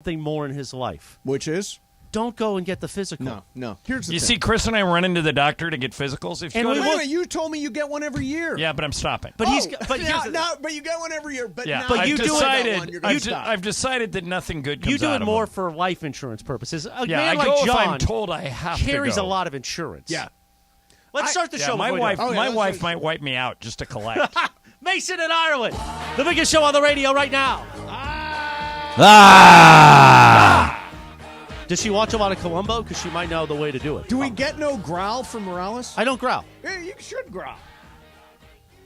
something more in his life. Which is? Don't go and get the physical. No. Here's the thing. You see, Chris and I run into the doctor to get physicals. If you wait a minute, you told me you get one every year. Yeah, but I'm stopping. But but you get one every year. But I've decided that nothing good comes you do out it of more them. for life insurance purposes. A Yeah, man I like go John if I'm told I have to go. carries a lot of insurance. Yeah. Let's start the show. My before we wife, go. might wipe me out just to collect. Mason in Ireland, the biggest show on the radio right now. Does she watch a lot of Columbo? Because she might know the way to do it. Do we get no growl from Morales? I don't growl. Yeah, you should growl.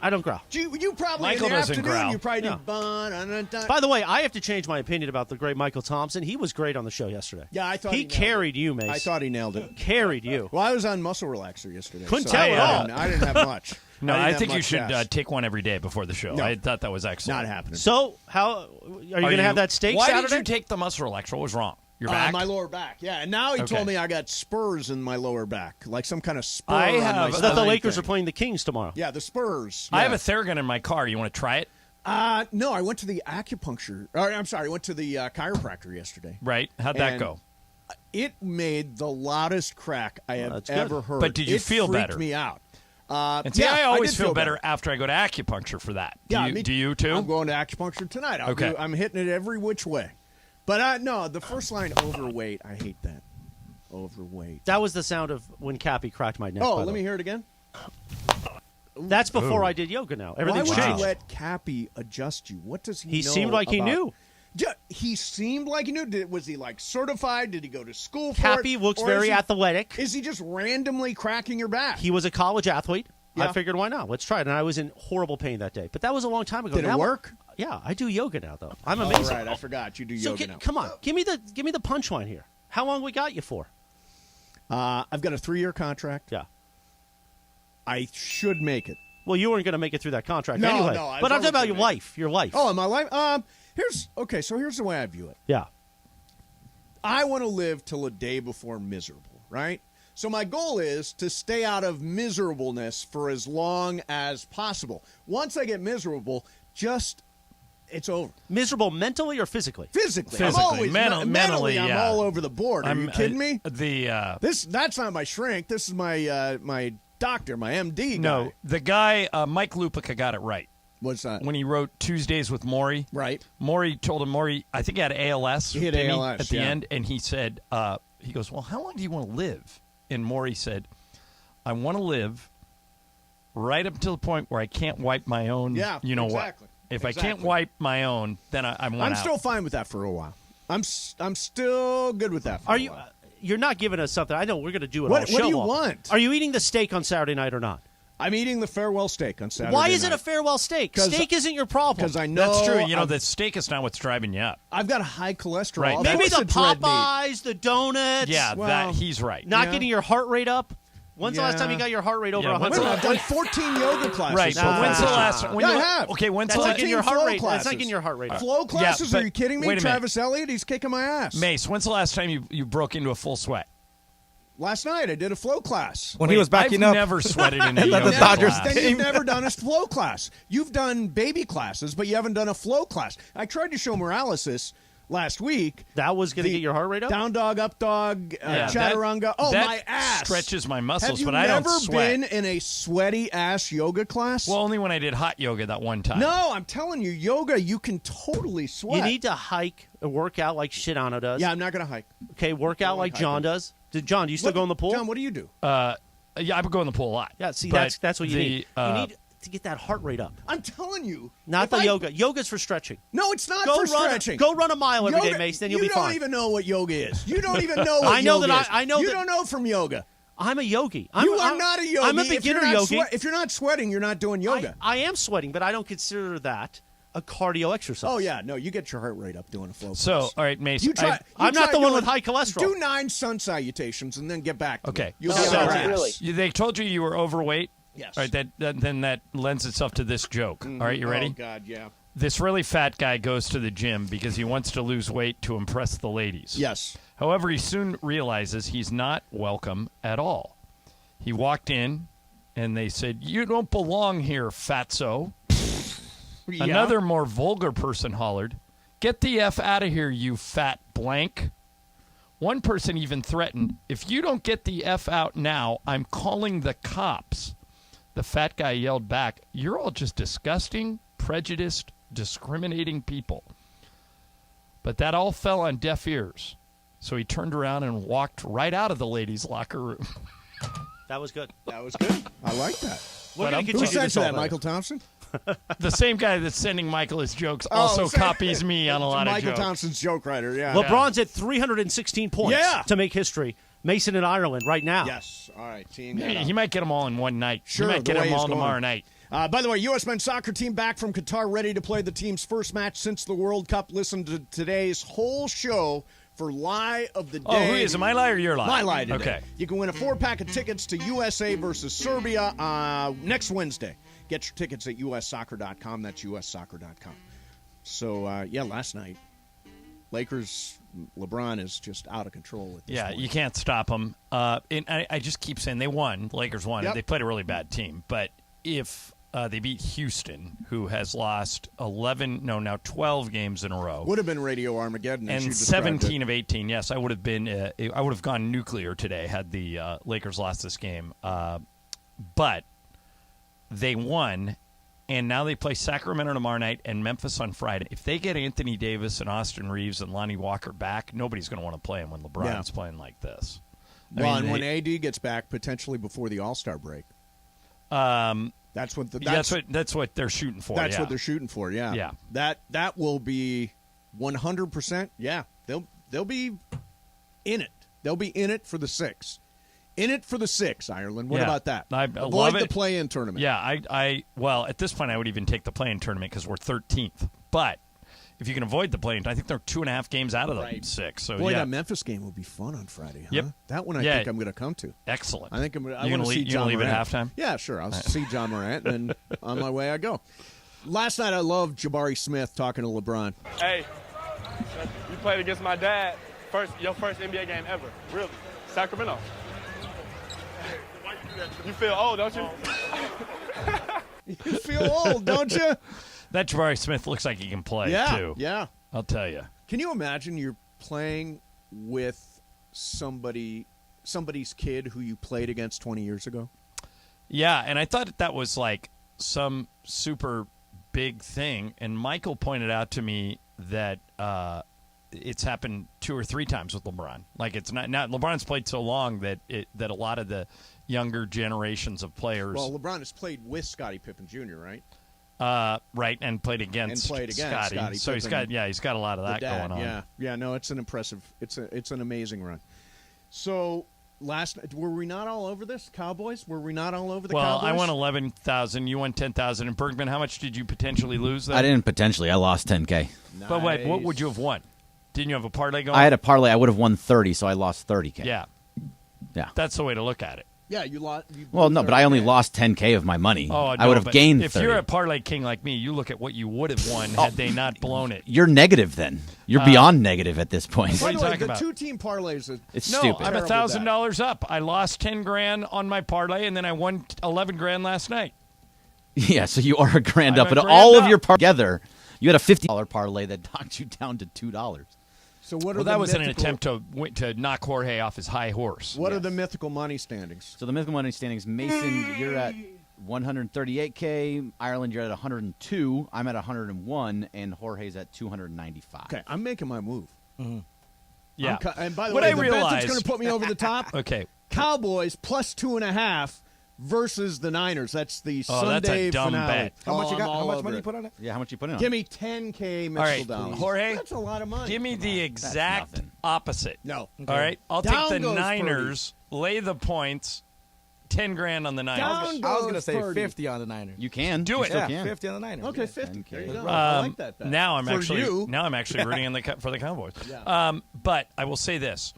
I don't growl. You probably Michael in the doesn't afternoon. growl. You probably Yeah. do. By the way, I have to change my opinion about the great Michael Thompson. He was great on the show yesterday. Yeah, I thought he he nailed carried you, Mace. I thought he nailed it. Carried you. Well, I was on muscle relaxer yesterday. Couldn't so tell at all. I didn't have much. No, didn't I have think you much should gas. take one every day before the show. No. I thought that was excellent. Not happening. So, how are you going to have that steak Why Saturday? did you take the muscle relaxer? What was wrong? Your back? My lower back. Yeah, and now he Okay. told me I got spurs in my lower back, like some kind of spur. I on have- my I I thought the spine Lakers thing. are playing the Kings tomorrow. Yeah, the spurs. I Yeah. have a Theragun in my car. You want to try it? No, I went to the acupuncture. I'm sorry, I went to the chiropractor yesterday. Right. How'd that And go? It made the loudest crack I have that's good. ever heard. But did you it feel freaked better? me out. And see, yeah, I always did feel better after I go to acupuncture for that. Do you too? I'm going to acupuncture tonight. Okay. I'm hitting it every which way. But no, the first line, overweight. I hate that. Overweight. That was the sound of when Cappy cracked my neck. Oh, by the let me way. hear it again. That's before I did yoga now. Why Everything's would changed. you let Cappy adjust you? What does he know? He seemed like he about- knew. He seemed like he knew. Was he like certified? Did he go to school for Cappy it? looks Or very is he- athletic. Is he just randomly cracking your back? He was a college athlete. Yeah. I figured, why not? Let's try it. And I was in horrible pain that day. But that was a long time ago. Did it Now- work? Yeah, I do yoga now, though. I'm All amazing. right, I forgot you do So yoga now. come on, give me the punchline here. How long we got you for? I've got a 3-year contract. Yeah. I should make it. Well, you weren't going to make it through that contract No, anyway. no, I but I'm was talking about your gonna make life. Your life. Oh, in my life. Here's the way I view it. Yeah. I want to live till a day before miserable, right? So my goal is to stay out of miserableness for as long as possible. Once I get miserable, it's over. Miserable mentally or physically? Physically. Physically. I'm always Mentally, I'm yeah. all over the board. Are you kidding me? That's not my shrink. This is my my doctor, my MD guy. No, the guy, Mike Lupica got it right. What's that? When he wrote Tuesdays with Maury. Right. Maury told him, I think he had ALS. He had didn't ALS, at the yeah. end, and he said, he goes, well, how long do you want to live? And Maury said, I want to live right up to the point where I can't wipe my own, you know exactly. what. If I can't Exactly. wipe my own, then I'm I'm still fine with that for a while. I'm still good with that for Are a you? while. You're not giving us something. I know we're going to do it What all show do you long. want? Are you eating the steak on Saturday night or not? I'm eating the farewell steak on Saturday Why is it night. a farewell steak? 'Cause- Steak isn't your problem. Because I know That's true. You know, the steak is not what's driving you up. I've got a high cholesterol. Right. Of Maybe course the it's red meat. Popeyes, the donuts. Yeah, well, he's right. Not Yeah. getting your heart rate up. When's the last time you got your heart rate over Yeah, 100? Wait a minute, I've done 14 yoga classes. Right. so But when's the far. last? When Yeah, you, I have. Okay, when's That's the not last? getting your heart flow rate. That's not classes. getting your heart rate up. Flow classes? but Are you kidding me? wait a minute. Travis Elliott, he's kicking my ass. Mace, when's the last time you broke into a full sweat? Last night I did a flow class. When he was backing I've up. never sweated in a Let the yoga Dodgers class. Then you've never done a flow class. You've done baby classes, but you haven't done a flow class. I tried to show Morales this last week. That was going to The get your heart rate up? Down dog, up dog, Yeah, chaturanga. that My ass stretches my muscles, Have you but I don't never sweat. been in a sweaty ass yoga class? Well, only when I did hot yoga that one time. no, I'm telling you, yoga, you can totally sweat. You need to hike and work out like Shidano does. Yeah, I'm not going to hike. Okay, work out like John does. John, do you still go in the pool? John, what do you do? Yeah, I go in the pool a lot. Yeah, see, But that's what you need. the, You need to get that heart rate up. I'm telling you. Not if the I- yoga. Yoga's for stretching. No, it's not Go for run. stretching. Go run a mile every day, Yoga- Mace. Then you'll be You fine. don't even know what yoga is. You don't even know what I know yoga that is. I know You that- don't know from yoga. I'm a yogi. You are not a yogi. I'm a If you're beginner not yogi. If you're not sweating, you're not doing yoga. I am sweating, but I don't consider that a cardio exercise. Oh, yeah. No, you get your heart rate up doing a flow So, class. all right, Mace. You try, I'm not the one with high cholesterol. Do 9 sun salutations and then get back to Okay. me. You'll So- be on your really? ass. They told you were overweight. Yes. All right. Then that lends itself to this joke. All right, you ready? Oh, God, yeah. This really fat guy goes to the gym because he wants to lose weight to impress the ladies. Yes. However, he soon realizes he's not welcome at all. He walked in, and they said, "You don't belong here, fatso." Yeah. Another more vulgar person hollered, "Get the F out of here, you fat blank. One person even threatened, if you don't get the F out now, I'm calling the cops. The fat guy yelled back, you're all just disgusting, prejudiced, discriminating people. But that all fell on deaf ears. So he turned around and walked right out of the ladies' locker room. That was good. That was good. I like that. We're going to Who continue sent this you all that, better. Michael Thompson? The same guy that's sending Michael his jokes also copies me on a lot of Michael jokes. Thompson's joke writer, yeah. LeBron's at 316 points Yeah. to make history. Mason in Ireland right now. Yes. All right. Teeing that up. He might get them all in one night. Sure, he might the get way them all he's going. tomorrow night. By the way, U.S. men's soccer team back from Qatar, ready to play the team's first match since the World Cup. Listen to today's whole show for Lie of the Day. Oh, who is it? My lie or your lie? My lie today. Okay. You can win a 4-pack of tickets to USA versus Serbia next Wednesday. Get your tickets at ussoccer.com. That's ussoccer.com. So, last night, Lakers, LeBron is just out of control at this point. You can't stop them. And I just keep saying they won. The Lakers won. Yep. They played a really bad team. But if they beat Houston, who has lost 12 games in a row. Would have been Radio Armageddon. as you And described 17 it. of 18. Yes, I would have been. I would have gone nuclear today had the Lakers lost this game. But they won, and now they play Sacramento tomorrow night and Memphis on Friday. If they get Anthony Davis and Austin Reeves and Lonnie Walker back, nobody's going to want to play him when LeBron's playing like this. And when AD gets back, potentially before the All-Star break. That's what that's what they're shooting for. That's yeah. what they're shooting for. Yeah. Yeah. That will be 100%. Yeah. They'll be in it. They'll be in it for the 6. In it for the 6, Ireland. What Yeah. about that? I Avoid love the it. play-in tournament. Yeah, well, at this point, I would even take the play-in tournament because we're 13th. But if you can avoid the play-in, I think they're 2.5 games out of the 6. So Boy, yeah, that Memphis game will be fun on Friday. Huh? Yep. That one I Yeah. think I'm going to come to. excellent. I think I You want gonna to see leave- you John gonna leave at Morant. halftime? Yeah, sure. I'll see John Morant, and on my way I go. Last night I loved Jabari Smith talking to LeBron. Hey, you played against my dad. Your first NBA game ever. Really. Sacramento. You feel old, don't you? You feel old, don't you? That Jabari Smith looks like he can play, Yeah, too. yeah. I'll tell you. Can you imagine you're playing with somebody's kid who you played against 20 years ago? Yeah, and I thought that was like some super big thing. And Michael pointed out to me that it's happened 2 or 3 times with LeBron. Like it's not LeBron's played so long that a lot of the younger generations of players. Well, LeBron has played with Scottie Pippen Jr., right? Right, and played against Scottie. So he's got a lot of that going on. Yeah. No, it's an impressive. It's an amazing run. So last night, were we not all over this Cowboys? Were we not all over the Well, Cowboys? I won 11,000. You won 10,000. And Bergman, how much did you potentially lose? Then? I didn't potentially. I lost 10K. Nice. But wait, what would you have won? Didn't you have a parlay going? I had a parlay. I would have won 30, so I lost 30K. Yeah, Yeah. that's the way to look at it. Yeah, you lost. Well, no, but I only lost 10K of my money. Oh, I no, would have but gained If 30. you're a parlay king like me, you look at what you would have won had they not blown it. You're negative then. You're beyond negative at this point. What are By you the way, talking the about? 2-team parlays. It's No, stupid. I'm Terrible $1,000 up. I lost 10 grand on my parlay, and then I won 11 grand last night. Yeah, so you are a grand I'm up. a But grand all up. of your together, you had a $50 parlay that knocked you down to $2. So what are Well, the that was an mythical- attempt to knock Jorge off his high horse. What are the mythical money standings? So the mythical money standings, Mason, you're at 138K. Ireland, you're at 102. I'm at 101. And Jorge's at 295. Okay, I'm making my move. Yeah. And by the What way, I the bet realized- that's going to put me over the top. Okay. Cowboys plus 2.5 versus the Niners. That's the Oh, that's a Sunday dumb finale. bet. How much you I'm got? all How much over money it. you put on it? Yeah, how much you put in on? Give me 10K All right, mythical dollars. Jorge, That's a lot of money. give me the exact nothing. opposite. No. All right? I'll Down take the goes Niners, lay the points, 10 grand on the Niners. Down I was going to goes say Purdy. 50 on the Niners. You can. Do You it. still Yeah, can. 50 on the Niners. Okay, Yeah. 50. There you 10K. go. I like that bet. Now I'm For actually you. rooting in for the Cowboys. Yeah. But I will say this: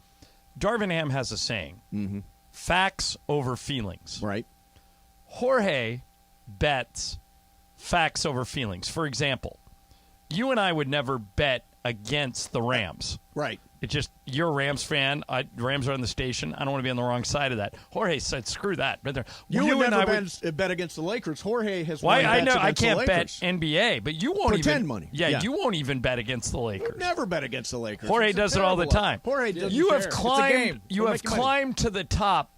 Darvin Ham has a saying: "Facts over feelings." Right. Jorge bets facts over feelings. For example, you and I would never bet against the Rams. Right. It's just, you're a Rams fan. Rams are on the station. I don't want to be on the wrong side of that. Jorge said, screw that. But You would never bet against the Lakers. Jorge has won I bets know I against the can't bet Lakers. NBA, but you won't Pretend even money. Yeah, Yeah. you won't even bet against the Lakers. Never bet against the Lakers. Jorge It's a does it all the terrible time. Jorge doesn't You have care. climbed. You We're have making money. climbed to the top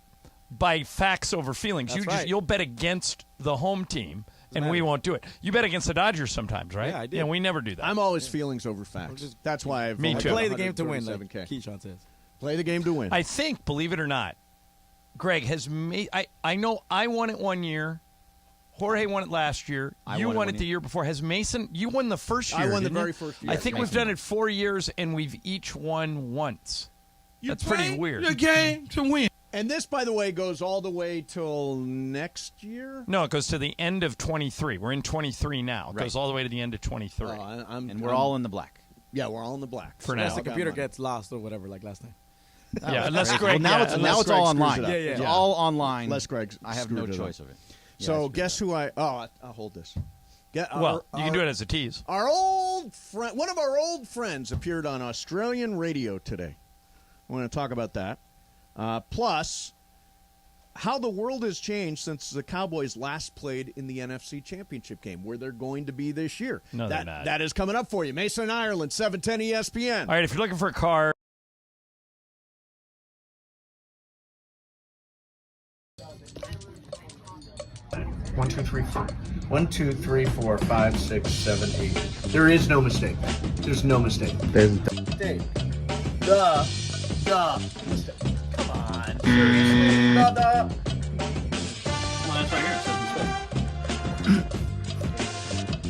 by facts over feelings. That's right. You'll bet against the home team, and we won't do it. You bet against the Dodgers sometimes, right? Yeah, I do. Yeah, we never do that. I'm always feelings over facts. That's why I've Me only too. got Play the game to win, like 137K. Keyshawn says. Play the game to win. I think, believe it or not, Greg has made. I know I won it one year. Jorge won it last year. You won it the year before. Has Mason? You won the first year. I won the didn't you? very first year. I think we've Mason done won. it 4 years, and we've each won once. That's pretty play weird. The game to win. And this, by the way, goes all the way till next year. No, it goes to the end of 23. We're in 23 now. It Right. goes all the way to the end of 23. And we're all in the black. Yeah, we're all in the black. For now. Unless the I got computer money. gets lost or whatever, like last time. Yeah, unless Well, Greg. now yeah, it's unless all Greg screws online. it up. Yeah. It's all online. Unless Greg I have no screwed it up. choice of it. Yeah, So I guess who I? Oh, I'll hold this. Well, you can do it as a tease. Our old friend, one of our old friends, appeared on Australian radio today. I want to talk about that. Plus, how the world has changed since the Cowboys last played in the NFC Championship game, where they're going to be this year. No, they're not. That is coming up for you. Mason, Ireland, 710 ESPN. All right, if you're looking for a car. One, two, three, four. 1, 2, 3, 4, 5, 6, 7, 8. There is no mistake. There's no mistake. There's mistake. The mistake. Come on. Seriously? Well, that's right here. It says mistake.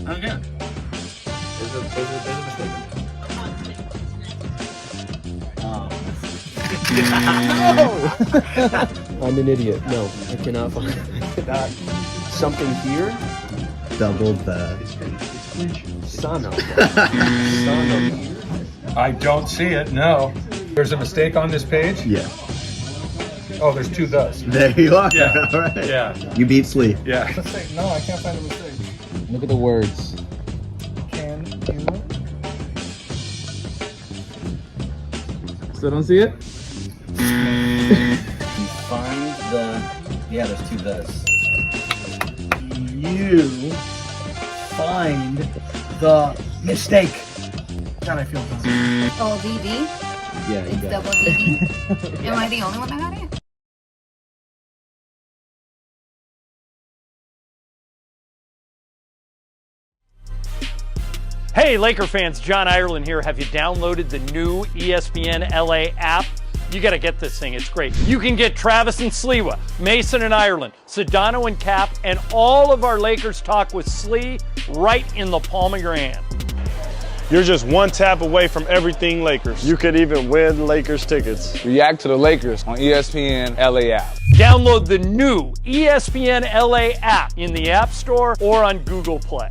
Okay. There's a mistake. I'm an idiot. No, I cannot find something here. Double the. Son of I don't see it, no. There's a mistake on this page? Yeah. Oh, there's two thus. There you are. Yeah. All right. Yeah. You beat Slee. Yeah. No, I can't find a mistake. Look at the words. Can you? Still don't see it? Find the. Yeah, there's two thus. You find the mistake. God, I feel dumb. Oh, VV? Yeah, you It's got double VV? Am I the only one that got it? Hey, Laker fans, John Ireland here. Have you downloaded the new ESPNLA app? You got to get this thing. It's great. You can get Travis and Sliwa, Mason and Ireland, Sedano and Cap, and all of our Lakers talk with Slee right in the palm of your hand. You're just one tap away from everything Lakers. You could even win Lakers tickets. React to the Lakers on ESPNLA app. Download the new ESPNLA app in the App Store or on Google Play.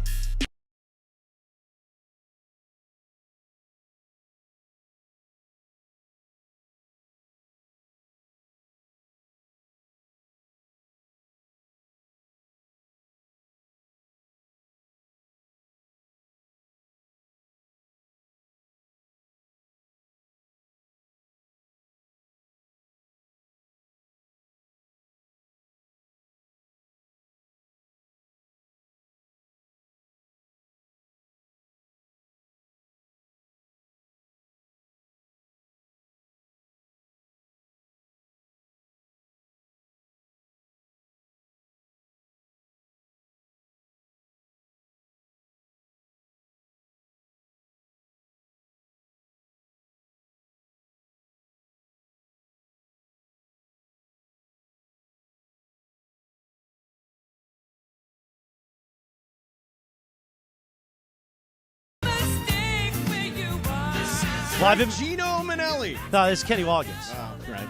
Live in, Gino Manelli. no, it's Kenny Loggins. Oh, right.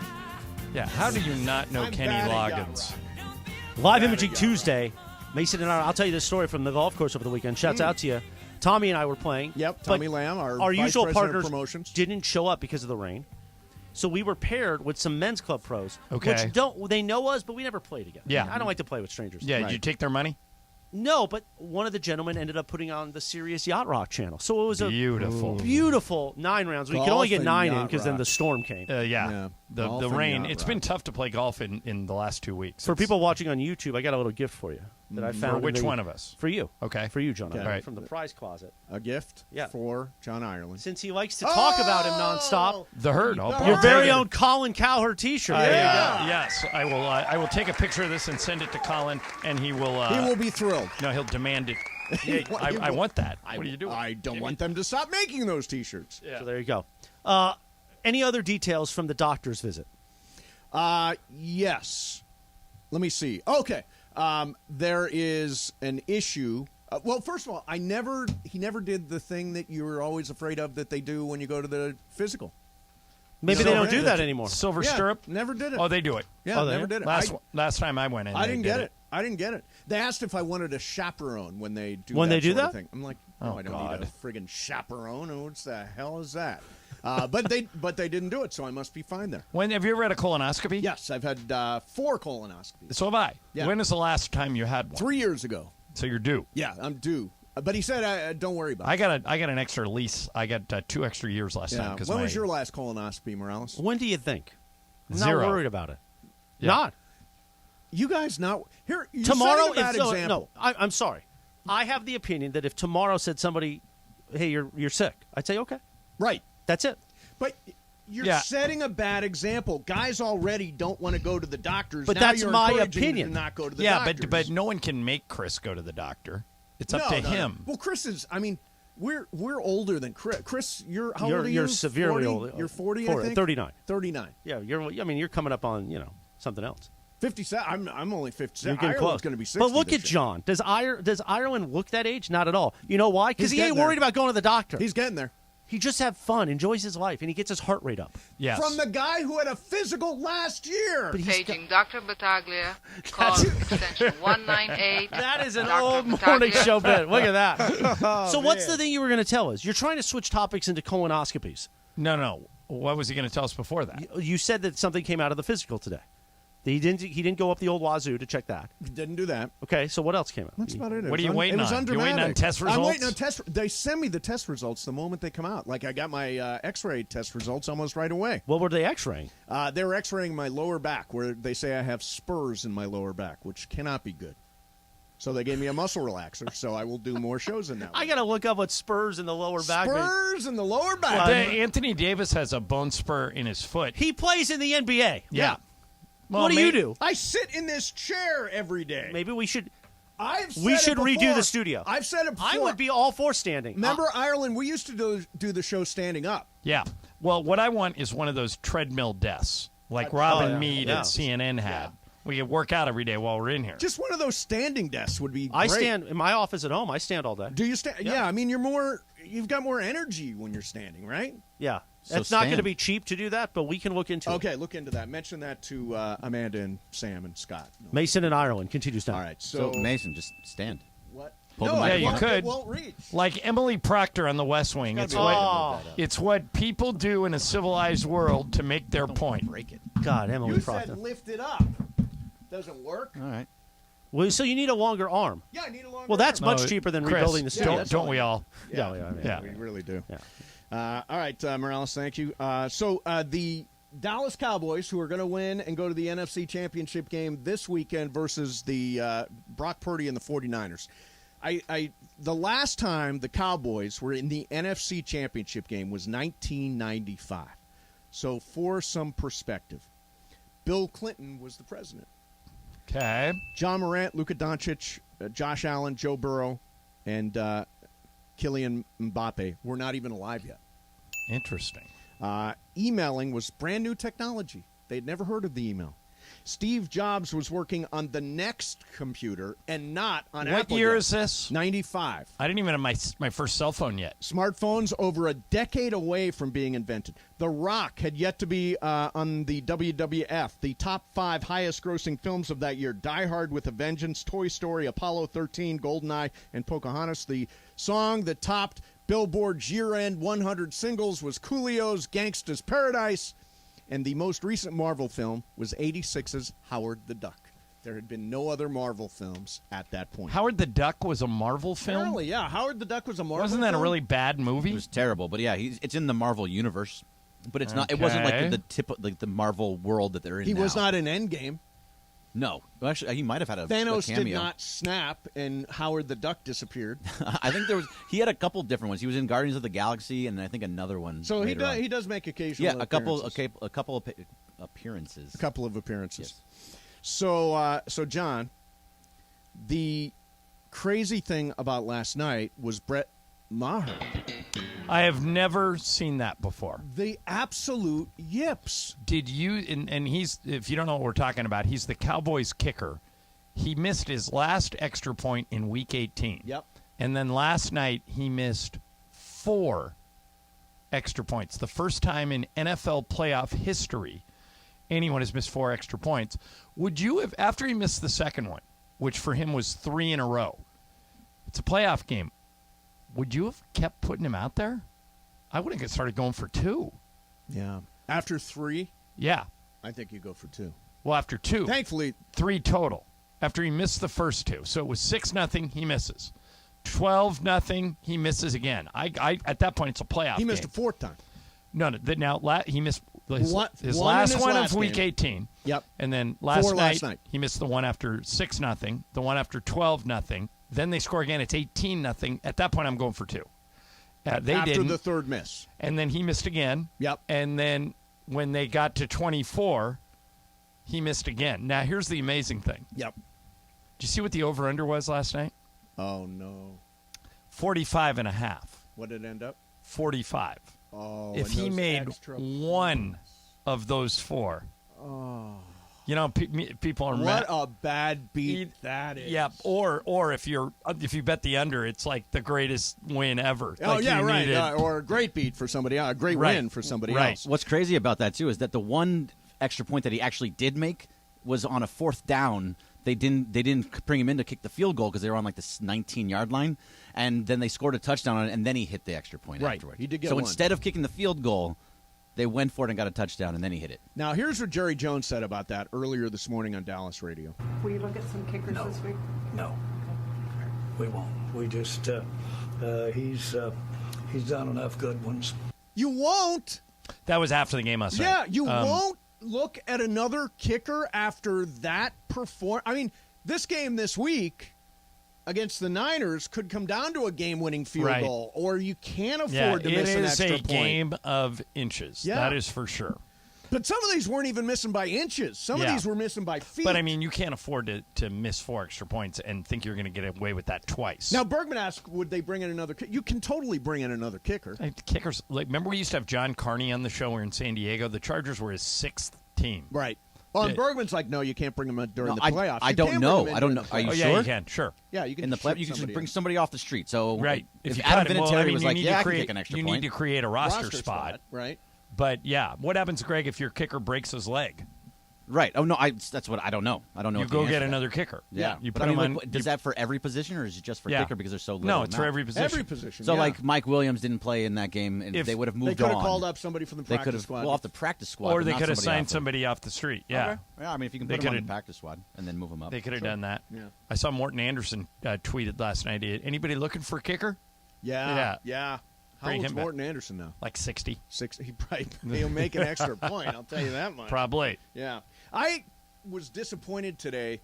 Yeah, how do you not know I'm Kenny bad at Loggins? Live Imaging Tuesday. Mason and I'll tell you this story from the golf course over the weekend. Shouts out to you. Tommy and I were playing. Yep, but Tommy Lamb, our vice usual president of partners promotions. didn't show up because of the rain. So we were paired with some men's club pros, Okay. which they know us, but we never played together. Yeah. I don't like to play with strangers. Yeah, did you take their money? No, but one of the gentlemen ended up putting on the Sirius Yacht Rock channel. So it was a beautiful 9 rounds. We Golf could only get and 9 in yacht because then rock. the storm came. The Golf and rain. yacht It's rock. been tough to play golf in the last 2 weeks. For people watching on YouTube, I got a little gift for you that I found. For which in the- one of us? For you. Okay. For you, John. Okay. All right. Right. From the prize closet. A gift Yeah. for John Ireland. Since he likes to talk about him nonstop, The Herd. your very own Colin Cowherd T-shirt. There you go. Yes, I will. I will take a picture of this and send it to Colin, and he will. He will be thrilled. No, he'll demand it. Yeah, I want that. What are you doing? I don't want them to stop making those T-shirts. Yeah. So there you go. Any other details from the doctor's visit? Yes. Let me see. Okay. There is an issue. Well, first of all, he never did the thing that you were always afraid of that they do when you go to the physical. Maybe they Silver don't do that stirrup. anymore. Silver Yeah, stirrup. never did it. Oh, they do it. Yeah, they never do? did it. Last time I went in, I they didn't did get it. I didn't get it. They asked if I wanted a chaperone when they do When that they do sort of that? thing. I'm like, no, Oh, I don't God. need a friggin' chaperone. And what the hell is that? But they didn't do it, so I must be fine there. When have you ever had a colonoscopy? Yes, I've had 4 colonoscopies. So have I. Yeah. When is the last time you had one? 3 years ago. So you're due. Yeah, I'm due. But he said, don't worry about it. I got an extra lease. I got 2 extra years last time. Yeah. 'cause When my- was your last colonoscopy, Morales? When do you think? I'm 0. not worried about it. Yeah. Not. You guys not here. You're Tomorrow, setting a bad if example. I'm sorry. I have the opinion that if tomorrow said somebody, "Hey, you're sick," I'd say, "Okay, Right. that's it." But you're Yeah. setting a bad example. Guys already don't want to go to the doctors. But Now that's you're my encouraging them opinion. To not go to the Yeah, doctors. but no one can make Chris go to the doctor. It's up to No. him. Well, Chris is. I mean, we're older than Chris. Chris, how old are you? You're severely 40? old. You're 40, I think. 39. 39. Yeah, you're coming up on something else. 57. I'm only 57. You're getting Ireland's close. going to be 60. But look this at year. John. Does Ireland look that age? Not at all. You know why? Because He's he ain't getting there. worried about going to the doctor. He's getting there. He just have fun, enjoys his life, and he gets his heart rate up. Yes. From the guy who had a physical last year. But he's Paging Dr. Battaglia. Call extension 198. That is an Dr. old morning Battaglia. show bit. Look at that. So what's the thing you were going to tell us? You're trying to switch topics into colonoscopies. No. What was he going to tell us before that? You said that something came out of the physical today. He didn't go up the old wazoo to check that. Didn't do that. Okay, so what else came out? That's about it. What are you waiting It was on? You waiting on undramatic. test I'm waiting on results? test. They send me the test results the moment they come out. Like I got my X-ray test results almost right away. What were they x-raying? They were X-raying my lower back, where they say I have spurs in my lower back, which cannot be good. So they gave me a muscle relaxer, so I will do more shows in that. I got to look up what spurs in the lower back mean. Spurs in the lower back. Anthony Davis has a bone spur in his foot. He plays in the NBA. Yeah. Well, what do you do? I sit in this chair every day. Maybe we should We should redo the studio. I've said it before. I would be all for standing. Remember, Ireland, we used to do the show standing up. Yeah. Well, what I want is one of those treadmill desks like Robin Meade yeah. at CNN had. We could work out every day while we're in here. Just one of those standing desks would be I great. stand in my office at home. I stand all day. Do you stand? Yeah, I mean, you've got more energy when you're standing, right? Yeah. So It's not going to stand. be cheap to do that, but we can look into it. Okay, look into that. Mention that to Amanda and Sam and Scott. No. Mason in Ireland continues now. All right, So, so Mason, just stand. what? Pull the No, mic Yeah, you up. could. It won't reach. Like Emily Proctor on The West Wing. It's gotta be a way to what, move that up. it's what people do in a civilized world to make their point. Break it. God, Emily You Proctor. said lift it up. Doesn't work. All right. Well, so you need a longer arm. Yeah, I need a longer. Well, that's arm. much No, cheaper than Chris, rebuilding the studio. Don't we all? Yeah. We really do. Yeah. All right, Morales, thank you. So the Dallas Cowboys, who are going to win and go to the NFC Championship game this weekend versus the Brock Purdy and the 49ers. The last time the Cowboys were in the NFC Championship game was 1995. So for some perspective, Bill Clinton was the president. Okay. John Morant, Luka Doncic, Josh Allen, Joe Burrow, and Kylian Mbappe were not even alive yet. Interesting. Emailing was brand new technology. They'd never heard of the email. Steve Jobs was working on the next computer and not on What Apple year yet. is this? 95. I didn't even have my first cell phone yet. Smartphones over a decade away from being invented. The Rock had yet to be on the WWF. The top 5 highest-grossing films of that year: Die Hard with a Vengeance, Toy Story, Apollo 13, GoldenEye, and Pocahontas. The song that topped Billboard's year-end 100 singles was Coolio's Gangsta's Paradise. And the most recent Marvel film was 86's Howard the Duck. There had been no other Marvel films at that point. Howard the Duck was a Marvel film? Apparently, yeah. Howard the Duck was a Marvel Wasn't that film? a really bad movie? It was terrible, but yeah, it's in the Marvel universe. But it's not. It wasn't like the Marvel world that they're in. He now. was not in Endgame. No, well, actually, he might have had a Thanos cameo. did not snap, and Howard the Duck disappeared. I think there was. He had a couple different ones. He was in Guardians of the Galaxy, and I think another one. So he later on. does make occasional a couple appearances. a couple of appearances. A couple of appearances. Yes. So John, the crazy thing about last night was Brett Maher. I have never seen that before. The absolute yips. Did you, and he's, if you don't know what we're talking about, he's the Cowboys kicker. He missed his last extra point in Week 18. Yep. And then last night he missed 4 extra points. The first time in NFL playoff history anyone has missed 4 extra points. Would you have, after he missed the second one, which for him was 3 in a row, it's a playoff game, would you have kept putting him out there? I would have started going for 2. Yeah. After 3? Yeah. I think you go for 2. Well, after 2. Thankfully. 3 total. After he missed the first 2. So it was 6-0, he misses. 12-0, he misses again. I at that point, it's a playoff He missed game. a 4th time. No, he missed his One last in his one last of Week game. 18. Yep. And then 4 last last night. he missed the one after 6-0, the one after 12-0. Then they score again. It's 18-0. At that point, I'm going for 2. They After didn't. the third miss. And then he missed again. Yep. And then when they got to 24, he missed again. Now, here's the amazing thing. Yep. Did you see what the over-under was last night? Oh, no. 45.5. What did it end up? 45. Oh, if and he those made extra one of those 4. Oh. You know, people are What a bad beat that is. Yeah, or if you bet the under, it's like the greatest win ever. Oh, like yeah, you right. needed- Or a great beat for somebody else. A great win for somebody else. What's crazy about that, too, is that the one extra point that he actually did make was on a 4th down. They didn't bring him in to kick the field goal because they were on like the 19-yard line, and then they scored a touchdown on it, and then he hit the extra point afterwards. He did get so one. instead of kicking the field goal, they went for it and got a touchdown, and then he hit it. Now, here's what Jerry Jones said about that earlier this morning on Dallas radio. Will you look at some kickers this week? No, we won't. We just he's done enough good ones. You won't. That was after the game last night. Yeah, you won't look at another kicker after that perform. I mean, this game this week against the Niners could come down to a game-winning field goal, or you can't afford to miss an extra point. It is a game of inches. Yeah. That is for sure. But some of these weren't even missing by inches. Some of these were missing by feet. But, I mean, you can't afford to miss 4 extra points and think you're going to get away with that twice. Now, Bergman asked, would they bring in another kicker? You can totally bring in another kicker. Kickers, like, remember we used to have John Carney on the show. We were in San Diego. The Chargers were his 6th team. Right. Well, and Bergman's like, no, you can't bring him in during the playoffs. I don't know. I don't know. Are you sure? Yeah, you can. Sure. Yeah, you can. In the playoffs, you can just bring somebody off the street. So right. If you Adam cut him, Vinatieri was like, yeah, I can create, kick an extra you point. need to create a roster spot. Right. But, yeah, what happens, Greg, if your kicker breaks his leg? Right. Oh, no, that's what I don't know. I don't know. You what go the get answer another kicker. Yeah. You but put I mean, him on. does that for every position, or is it just for kicker because there's so little? No, it's for now? every position. Every position. So, yeah. like, Mike Williams didn't play in that game, and they would have moved on. They could have called up somebody from the practice squad. Well, off the practice squad. Or but they not could have somebody signed off somebody off the street. Yeah. Okay. Yeah, I mean, if you can put them on the practice squad and then move them up. They could have done that. Yeah. I saw Morton Anderson tweeted last night. Anybody looking for a kicker? Yeah. How Bring old's him back. Morton Anderson now? Like 60. 60. He'll make an extra point. I'll tell you that much. Probably. Yeah. I was disappointed today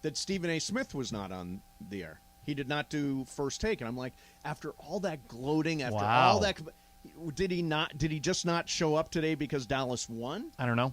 that Stephen A. Smith was not on the air. He did not do First Take, and I'm like, after all that gloating, after all that, did he just not show up today because Dallas won? I don't know.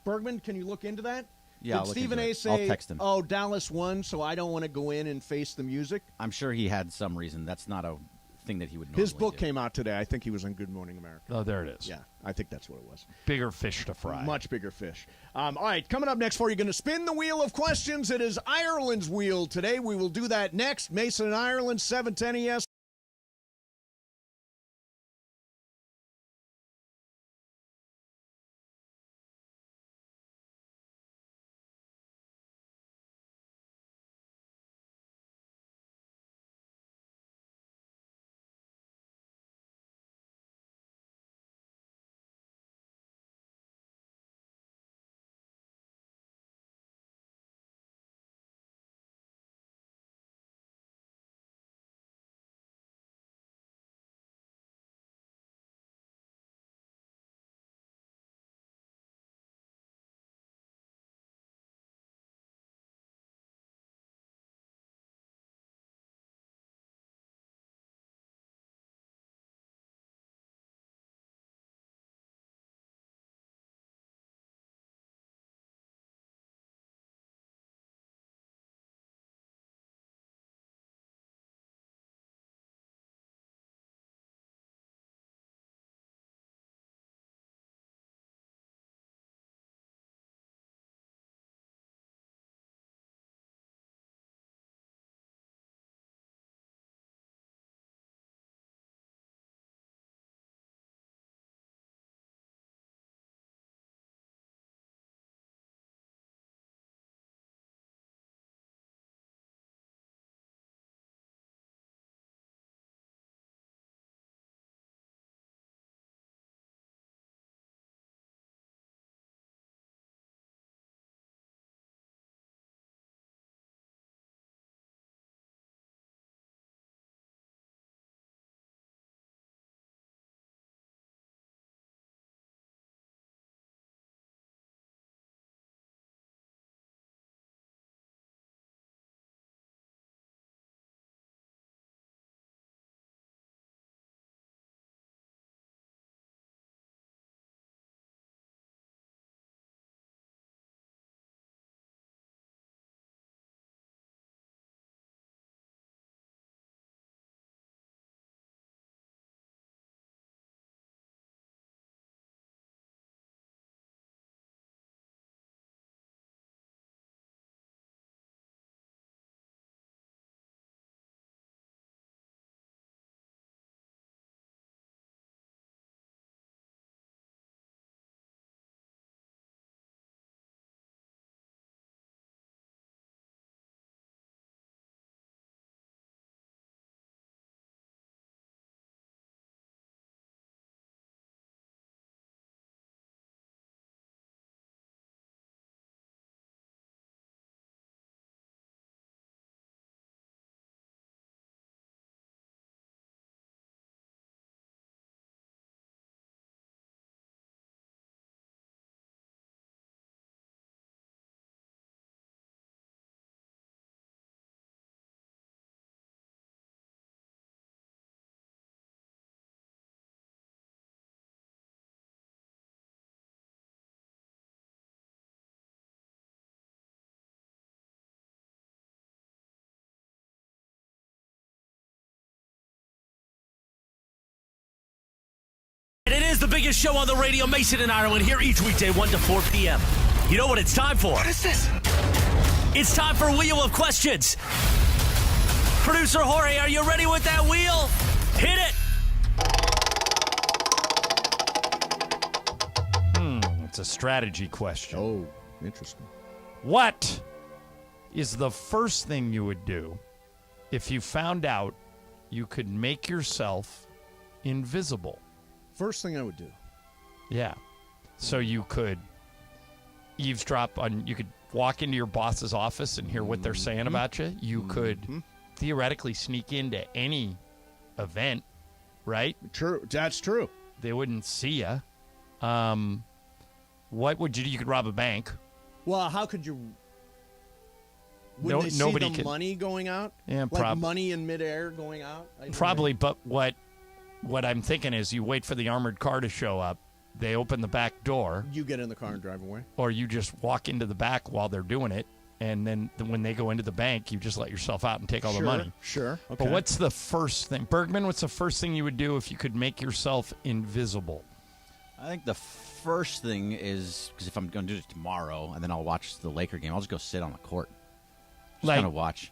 Bergman, can you look into that? Yeah, did Stephen A. say, I'll text him. "Oh, Dallas won, so I don't want to go in and face the music"? I'm sure he had some reason. That's not a thing that he would normally His book do. came out today. I think he was on Good Morning America. Oh, there it is. Yeah, I think that's what it was. Bigger fish to fry. Much bigger fish. All right, coming up next for you, going to spin the wheel of questions. It is Ireland's wheel today. We will do that next. Mason and Ireland, 710 ES. the biggest show on the radio. Mason and Ireland here each weekday, 1 to 4 p.m. You know what it's time for? What is this? It's time for Wheel of Questions. Producer Jorge, are you ready with that wheel? Hit it! It's a strategy question. Oh, interesting. What is the first thing you would do if you found out you could make yourself invisible? First thing I would do. Yeah. So you could eavesdrop on, you could walk into your boss's office and hear what they're saying about you. You could theoretically sneak into any event, right? True. That's true. They wouldn't see you. What would you do? You could rob a bank. Well, how could you? Would they see the money going out? Yeah, like money in midair going out? Probably, but what I'm thinking is you wait for the armored car to show up. They open the back door. You get in the car and drive away. Or you just walk into the back while they're doing it, and then when they go into the bank, you just let yourself out and take all the money. Sure. Okay. But what's the first thing? Bergman, what's the first thing you would do if you could make yourself invisible? I think the first thing is, because if I'm going to do it tomorrow and then I'll watch the Laker game, I'll just go sit on the court. Just kind of watch.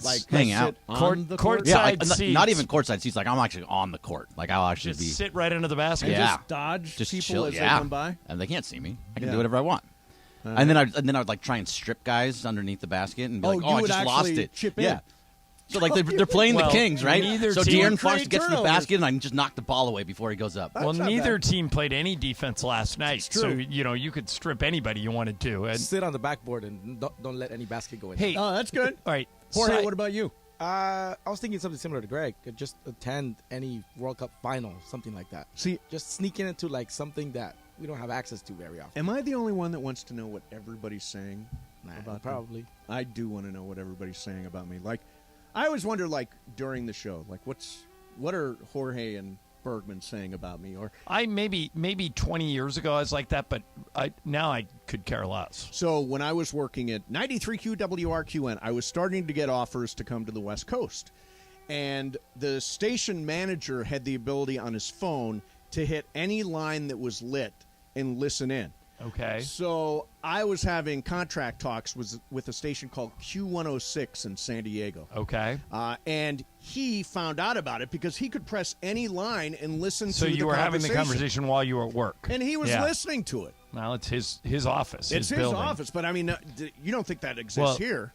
Like hang out. Courtside yeah, like, seats. not even courtside seats. Like, I'm actually on the court. Like, I'll actually just sit right into the basket. Yeah. Just dodge just people chill, as they come by. And they can't see me. I can do whatever I want. And then I would like try and strip guys underneath the basket and be like, I just lost it. Chip in. Yeah. So, like, they're playing the Kings, right? So De'Aaron Fox gets to the basket, and I can just knock the ball away before he goes up. Well, neither team played any defense last night. So, you could strip anybody you wanted to. And sit on the backboard and don't let any basket go in. Hey, oh, that's good. All right. Jorge, what about you? I was thinking something similar to Greg. Just attend any World Cup final, something like that. See, just sneak into like something that we don't have access to very often. Am I the only one that wants to know what everybody's saying about probably. Me? I do want to know what everybody's saying about me. Like, I always wonder, like, during the show, like, what are Jorge and Bergman saying about me? Or I maybe 20 years ago I was like that, but now I could care less. So when I was working at 93Q WRQN, I was starting to get offers to come to the West Coast. And the station manager had the ability on his phone to hit any line that was lit and listen in. Okay. So I was having contract talks with a station called Q106 in San Diego. Okay. And he found out about it because he could press any line and listen to the So you were having the conversation while you were at work. And he was listening to it. Well, it's his office. It's his building. office, but I mean, you don't think that exists here?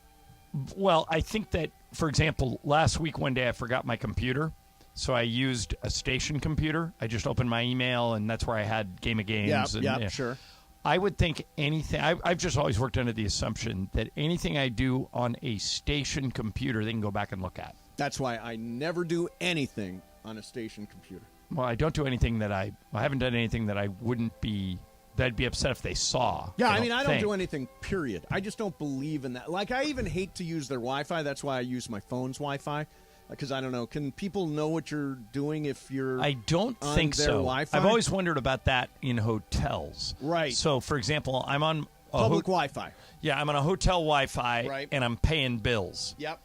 Well, I think that, for example, last week one day I forgot my computer. So I used a station computer. I just opened my email, and that's where I had Game of Games. Yeah, sure. I would think anything. I've just always worked under the assumption that anything I do on a station computer, they can go back and look at. That's why I never do anything on a station computer. Well, I don't do anything that I haven't done anything that I wouldn't be. That'd be upset if they saw. Yeah, I don't do anything, period. I just don't believe in that. Like, I even hate to use their Wi-Fi. That's why I use my phone's Wi-Fi. Because I don't know, can people know what you're doing if you're I don't on think their so. Wi-Fi? I've always wondered about that in hotels. Right. So, for example, I'm on public Wi-Fi. Yeah, I'm on a hotel Wi-Fi, right, and I'm paying bills. Yep.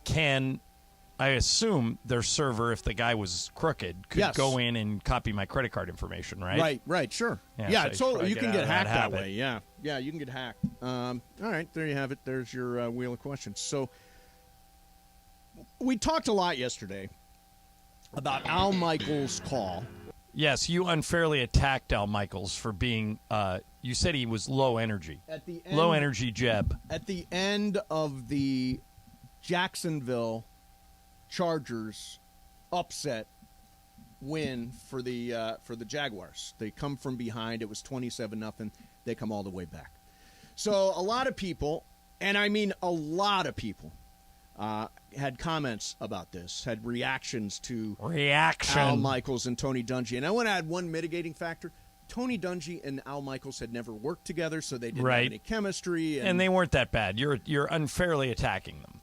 Can I assume their server, if the guy was crooked, could go in and copy my credit card information, right? Right, sure. Yeah, so you can get hacked that way. Yeah, you can get hacked. All right, there you have it. There's your wheel of questions. So we talked a lot yesterday about Al Michaels' call. Yes, you unfairly attacked Al Michaels for being, you said he was low energy. At the end, low energy Jeb. At the end of the Jacksonville Chargers upset win for the Jaguars. They come from behind. It was 27-0. They come all the way back. So a lot of people, and I mean a lot of people, had comments about this, had reactions to Al Michaels and Tony Dungy. And I want to add one mitigating factor. Tony Dungy and Al Michaels had never worked together, so they didn't have any chemistry. And they weren't that bad. You're unfairly attacking them.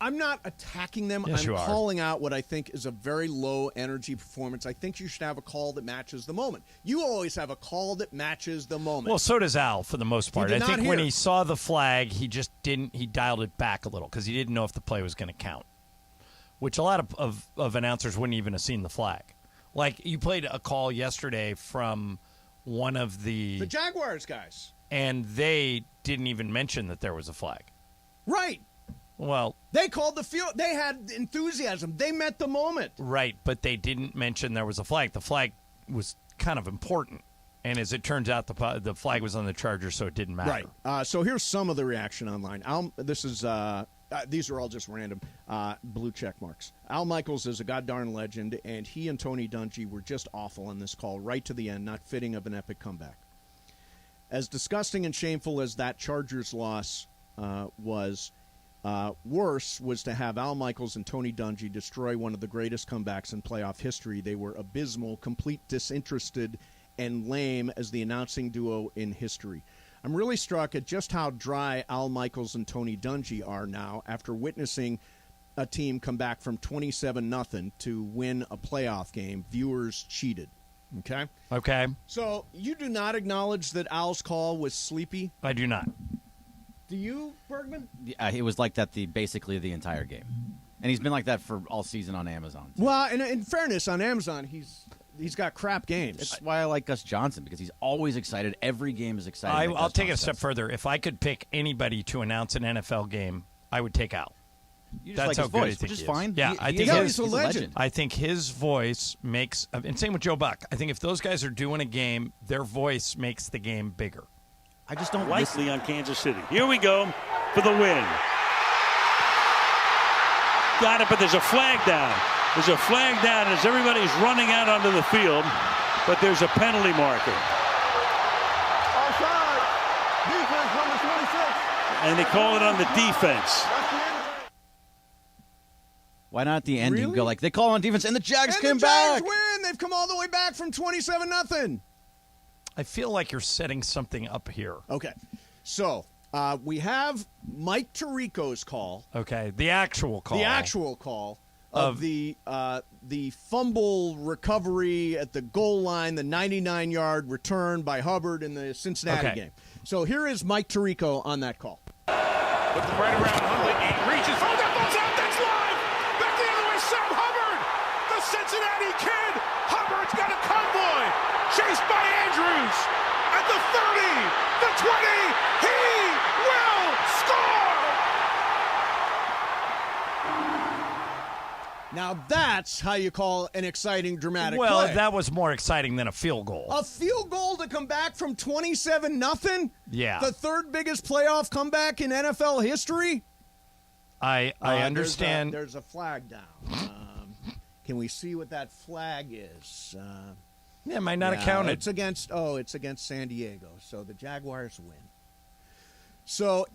I'm not attacking them. Yes, I'm you are. calling out what I think is a very low-energy performance. I think you should have a call that matches the moment. You always have a call that matches the moment. Well, so does Al for the most part. I think when he saw the flag, he just didn't. He dialed it back a little because he didn't know if the play was going to count, which a lot of announcers wouldn't even have seen the flag. Like, you played a call yesterday from one of The Jaguars guys. and they didn't even mention that there was a flag. Right. Well, They called the field. They had enthusiasm. They met the moment. right, but they didn't mention there was a flag. The flag was kind of important. And as it turns out, the flag was on the Chargers, so it didn't matter. Right. So here's some of the reaction online. These are all just random blue check marks. Al Michaels is a goddarn legend, and he and Tony Dungy were just awful on this call, right to the end, not fitting of an epic comeback. As disgusting and shameful as that Chargers loss was, worse was to have Al Michaels and Tony Dungy destroy one of the greatest comebacks in playoff history. They were abysmal, complete disinterested, and lame as the announcing duo in history. I'm really struck at just how dry Al Michaels and Tony Dungy are now after witnessing a team come back from 27-0 to win a playoff game. Viewers cheated. Okay? Okay. So you do not acknowledge that Al's call was sleepy? I do not. Do you, Bergman? It was like that basically the entire game. And he's been like that for all season on Amazon. Well, in fairness, on Amazon, he's got crap games. That's why I like Gus Johnson, because he's always excited. Every game is exciting. I'll take it a step further. If I could pick anybody to announce an NFL game, I would take Al. You just That's like how his good voice, I think which is he fine. Yeah, I think he's a legend. I think his voice makes, and same with Joe Buck. I think if those guys are doing a game, their voice makes the game bigger. I just don't Likely on Kansas City. Here we go for the win. Got it, but there's a flag down. There's a flag down as everybody's running out onto the field, but there's a penalty marker. Offside. Defense number 26. And they call it on the defense. Why not at the end? You Really? go like, they call on defense, and the Jags And came the Jags back. win. They've come all the way back from 27-0. I feel like you're setting something up here. Okay. So we have Mike Tirico's call. Okay, the actual call. The actual call of the fumble recovery at the goal line, the 99-yard return by Hubbard in the Cincinnati game. So here is Mike Tirico on that call. With the right around Hundley. He reaches. Oh, that ball's out. That's live. Back the other way. Sam Hubbard. The Cincinnati kid. Hubbard's got a convoy. Chased by Andrews. At the 30. The 20. He will score. Now that's how you call an exciting, dramatic Well, play. that was more exciting than a field goal. A field goal to come back from 27-0? Yeah. The third biggest playoff comeback in NFL history? I understand. There's a flag down. Can we see what that flag is? Yeah, it might not have counted. It's against San Diego, so the Jaguars win. So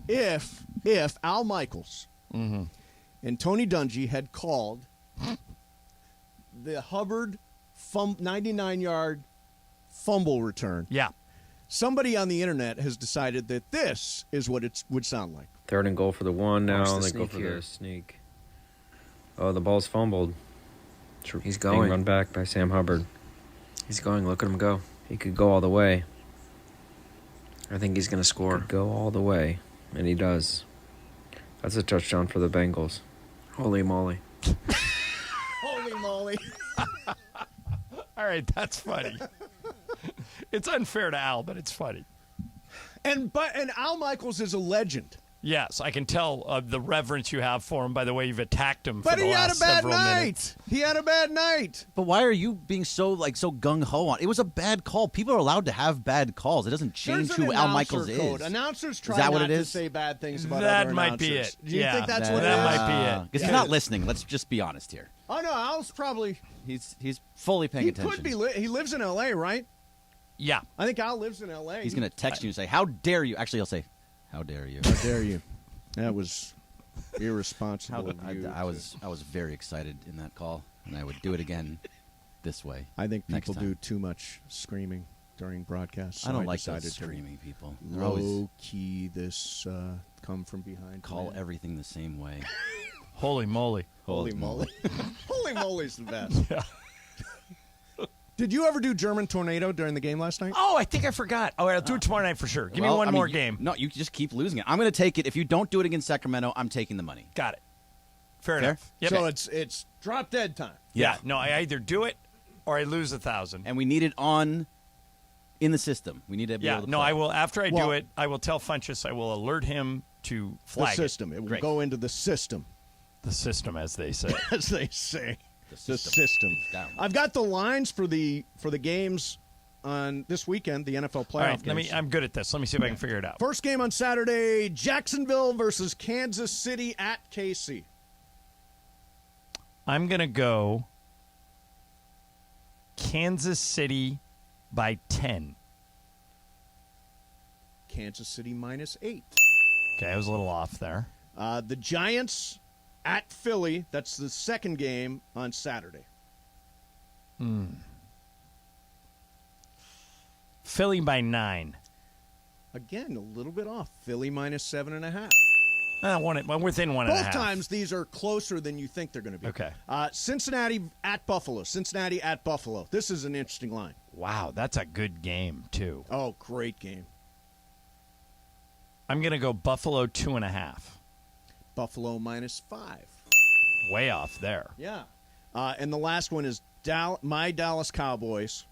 if Al Michaels and Tony Dungy had called the Hubbard 99-yard fumble return, somebody on the internet has decided that this is what it would sound like. 3rd and goal for the one now. Watch the They go sneak for here. the sneak. Oh, the ball's fumbled. He's Being going. run back by Sam Hubbard. He's going. Look at him go. He could go all the way. I think he's going to score. Could go all the way, and he does. That's a touchdown for the Bengals. Holy moly. Holy moly. All right, that's funny. It's unfair to Al, but it's funny. And Al Michaels is a legend. Yes, I can tell the reverence you have for him by the way you've attacked him for But the he had a last bad several night. minutes. He had a bad night. But why are you being so gung-ho on? It was a bad call. People are allowed to have bad calls. It doesn't change There's an who Al announcer Michaels code. is. Announcers try is that not what it to is? say bad things about That other might be announcers. it. Do you think that's what it that is? might be it. Because he's not listening. Let's just be honest here. Oh, no, Al's probably... He's fully paying attention. He could be... He lives in L.A., right? Yeah. I think Al lives in L.A. He's going to text you and say, how dare you? Actually, he'll say, how dare you? How dare you? That was irresponsible of you. I was very excited in that call, and I would do it again this way. I think next people time. do too much screaming during broadcasts. So I don't like decided those to screaming people. They're always low-key this come from behind. call command. everything the same way. Holy moly. Holy moly. Holy moly's the best. Yeah. Did you ever do German tornado during the game last night? Oh, I think I forgot. Oh, I'll do it tomorrow night for sure. Give me one more game. No, you just keep losing it. I'm going to take it. If you don't do it against Sacramento, I'm taking the money. Got it. Fair enough. Yep. So it's drop dead time. Yeah. No, I either do it or I lose 1,000. And we need it in the system. We need to be able to No, play. I will. After I do it, I will tell Funchess. I will alert him to flag the system. It will Great. go into the system. The system, as they say. As they say. The system. Down. I've got the lines for the games on this weekend, the NFL playoff All right, games. I'm good at this. Let me see if I can figure it out. First game on Saturday, Jacksonville versus Kansas City at KC. I'm going to go Kansas City by 10. Kansas City -8. Okay, I was a little off there. The Giants at Philly. That's the second game on Saturday. Philly by 9. Again, a little bit off. Philly -7.5. Well, within 1.5. Both times these are closer than you think they're going to be. Okay. Cincinnati at Buffalo. Cincinnati at Buffalo. This is an interesting line. Wow, that's a good game, too. Oh, great game. I'm going to go Buffalo 2.5. Buffalo -5. Way off there. Yeah. And the last one is my Dallas Cowboys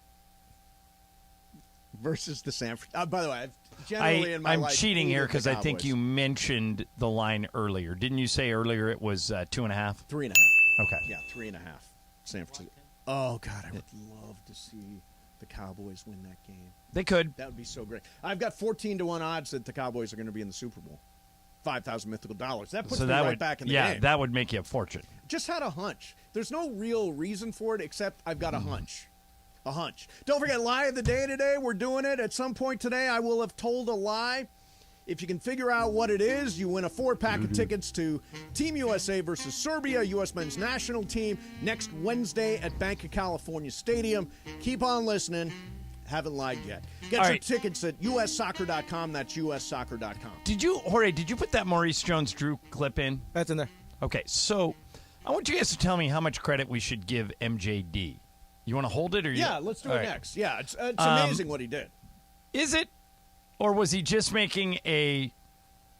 versus the San Francisco. By the way, I'm cheating here because I think you mentioned the line earlier. Didn't you say earlier it was 2.5? 3.5. Okay. Yeah, 3.5. San Francisco. Oh, God, I would love to see the Cowboys win that game. They could. That would be so great. I've got 14-1 odds that the Cowboys are going to be in the Super Bowl. $5,000 mythical dollars. That puts me right back in the game. Yeah, that would make you a fortune. Just had a hunch. There's no real reason for it except I've got a hunch. A hunch. Don't forget, lie of the day today. We're doing it. At some point today, I will have told a lie. If you can figure out what it is, you win a 4-pack of tickets to Team USA versus Serbia, U.S. men's national team, next Wednesday at Bank of California Stadium. Keep on listening. Haven't lied yet. Get your tickets at ussoccer.com. That's ussoccer.com. Jorge, did you put that Maurice Jones-Drew clip in? That's in there. Okay, so I want you guys to tell me how much credit we should give MJD. You want to hold it? Yeah, let's do it next. Yeah, it's amazing what he did. Is it, or was he just making a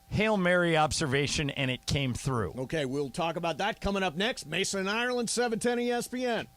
Hail Mary observation and it came through? Okay, we'll talk about that coming up next. Mason and Ireland, 710 ESPN.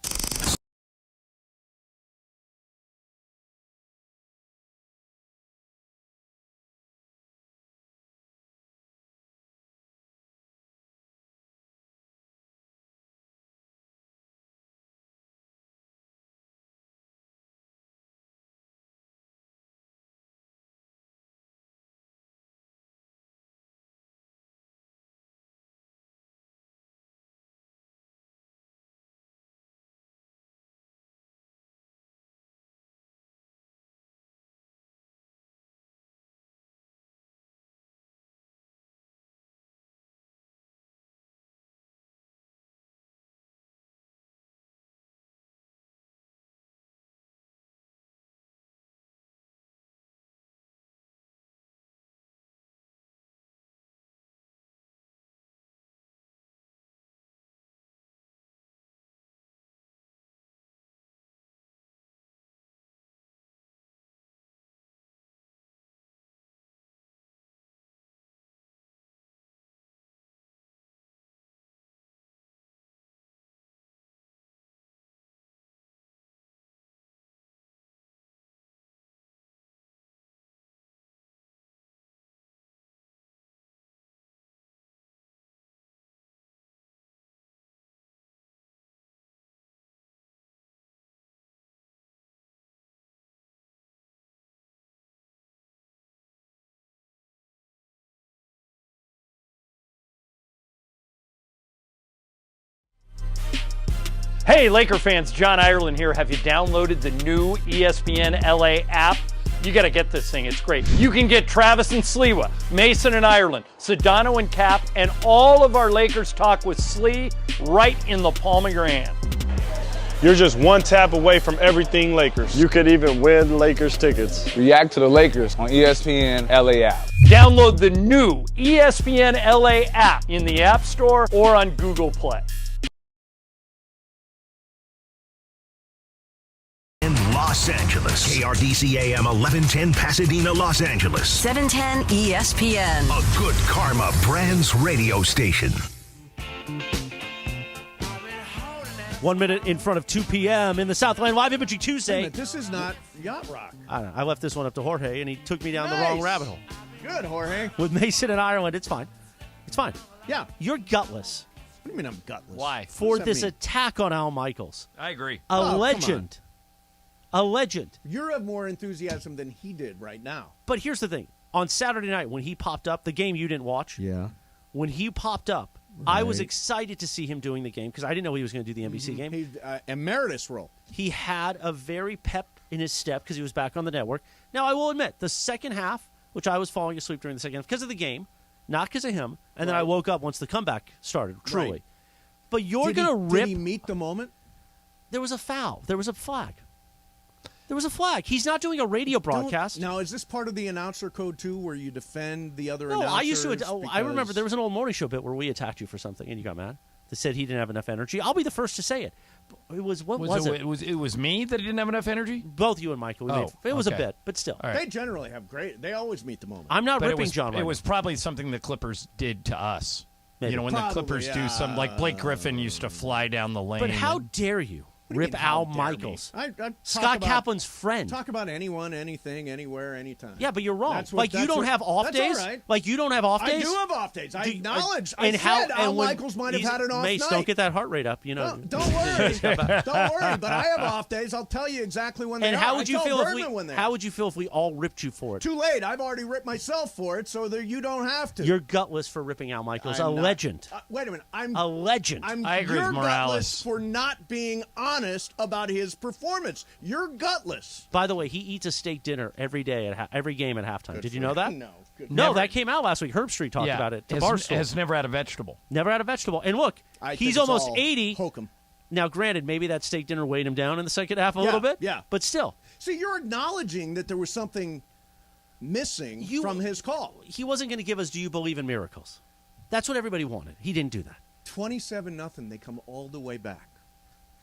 Hey, Laker fans, John Ireland here. Have you downloaded the new ESPNLA app? You got to get this thing. It's great. You can get Travis and Sliwa, Mason and Ireland, Sedano and Cap, and all of our Lakers talk with Slee right in the palm of your hand. You're just one tap away from everything Lakers. You could even win Lakers tickets. React to the Lakers on ESPNLA app. Download the new ESPNLA app in the App Store or on Google Play. Los Angeles. KRDC AM 1110 Pasadena, Los Angeles. 710 ESPN. A good karma brands radio station. 1 minute in front of 2 p.m. in the Southline Live Imaging Wait a Tuesday. minute, this is not Yacht Rock. I don't know. I left this one up to Jorge, and he took me down the Nice. wrong rabbit hole. Good, Jorge. With Mason in Ireland, it's fine. It's fine. Yeah. You're gutless. What do you mean I'm gutless? Why? For What does that this mean? attack on Al Michaels. I agree. A come legend. A legend. You have more enthusiasm than he did right now. But here's the thing. On Saturday night, when he popped up, the game you didn't watch, Yeah. when he popped up, I was Right. excited to see him doing the game because I didn't know he was going to do the NBC game. He emeritus role. He had a very pep in his step because he was back on the network. Now, I will admit, the second half, which I was falling asleep during the second half because of the game, not because of him, and then I woke up once the comeback started, truly. Right. But you're Did going to he- rip. Did he meet the moment? There was a foul. There was a flag. There was a flag. He's not doing a radio broadcast. Now, is this part of the announcer code, too, where you defend the other No, announcers? I used to. I remember because- there was an old morning show bit where we attacked you for something, and you got mad. They said he didn't have enough energy. I'll be the first to say it. It was what was it? It was me that didn't have enough energy. Both you and Michael. It was a bit, but still. All right. They generally have great. They always meet the moment. I'm not But ripping it was, John. Right It was now. probably something the Clippers did to us. Maybe. You know, when Probably, the Clippers do some, like Blake Griffin used to fly down the lane. But how dare you What do you rip mean, how Al dare me? Michaels? I talk Scott about- Kaplan's friend. Talk about anyone, anything, anywhere, anytime. Yeah, but you're wrong. That's what- Like you that's don't what- have off that's days. all right. Like you don't have off I days. do have off days. I Do- acknowledge. I and how? said Al and when- Michaels might have had an off Mace, night. don't get that heart rate up. You know. No, don't worry. Don't worry. But I have off days. I'll tell you exactly when they And are. how I would you tell feel if Bergman when we? they How are. would you feel if we all ripped you for it? Too late. I've already ripped myself for it, so that you don't have to. You're gutless for ripping Al Michaels. I'm a not- legend. Wait a minute. I'm A legend. I agree you're with Morales. gutless for not being honest about his performance. You're gutless. By the way, he eats a steak dinner every day at every game at halftime. Good Did you for know him. that? No. Good. No, Never- that came out last week. Herb Street talked about it. To Barstool. has never had a vegetable. Never had a vegetable. And look, I think he's it's almost all 80. hokum. Now, granted, maybe that steak dinner weighed him down in the second half a little bit. Yeah. But still. See, you're acknowledging that there was something missing from his call. He wasn't going to give us "Do you believe in miracles?" That's what everybody wanted. He didn't do that. 27-0. They come all the way back,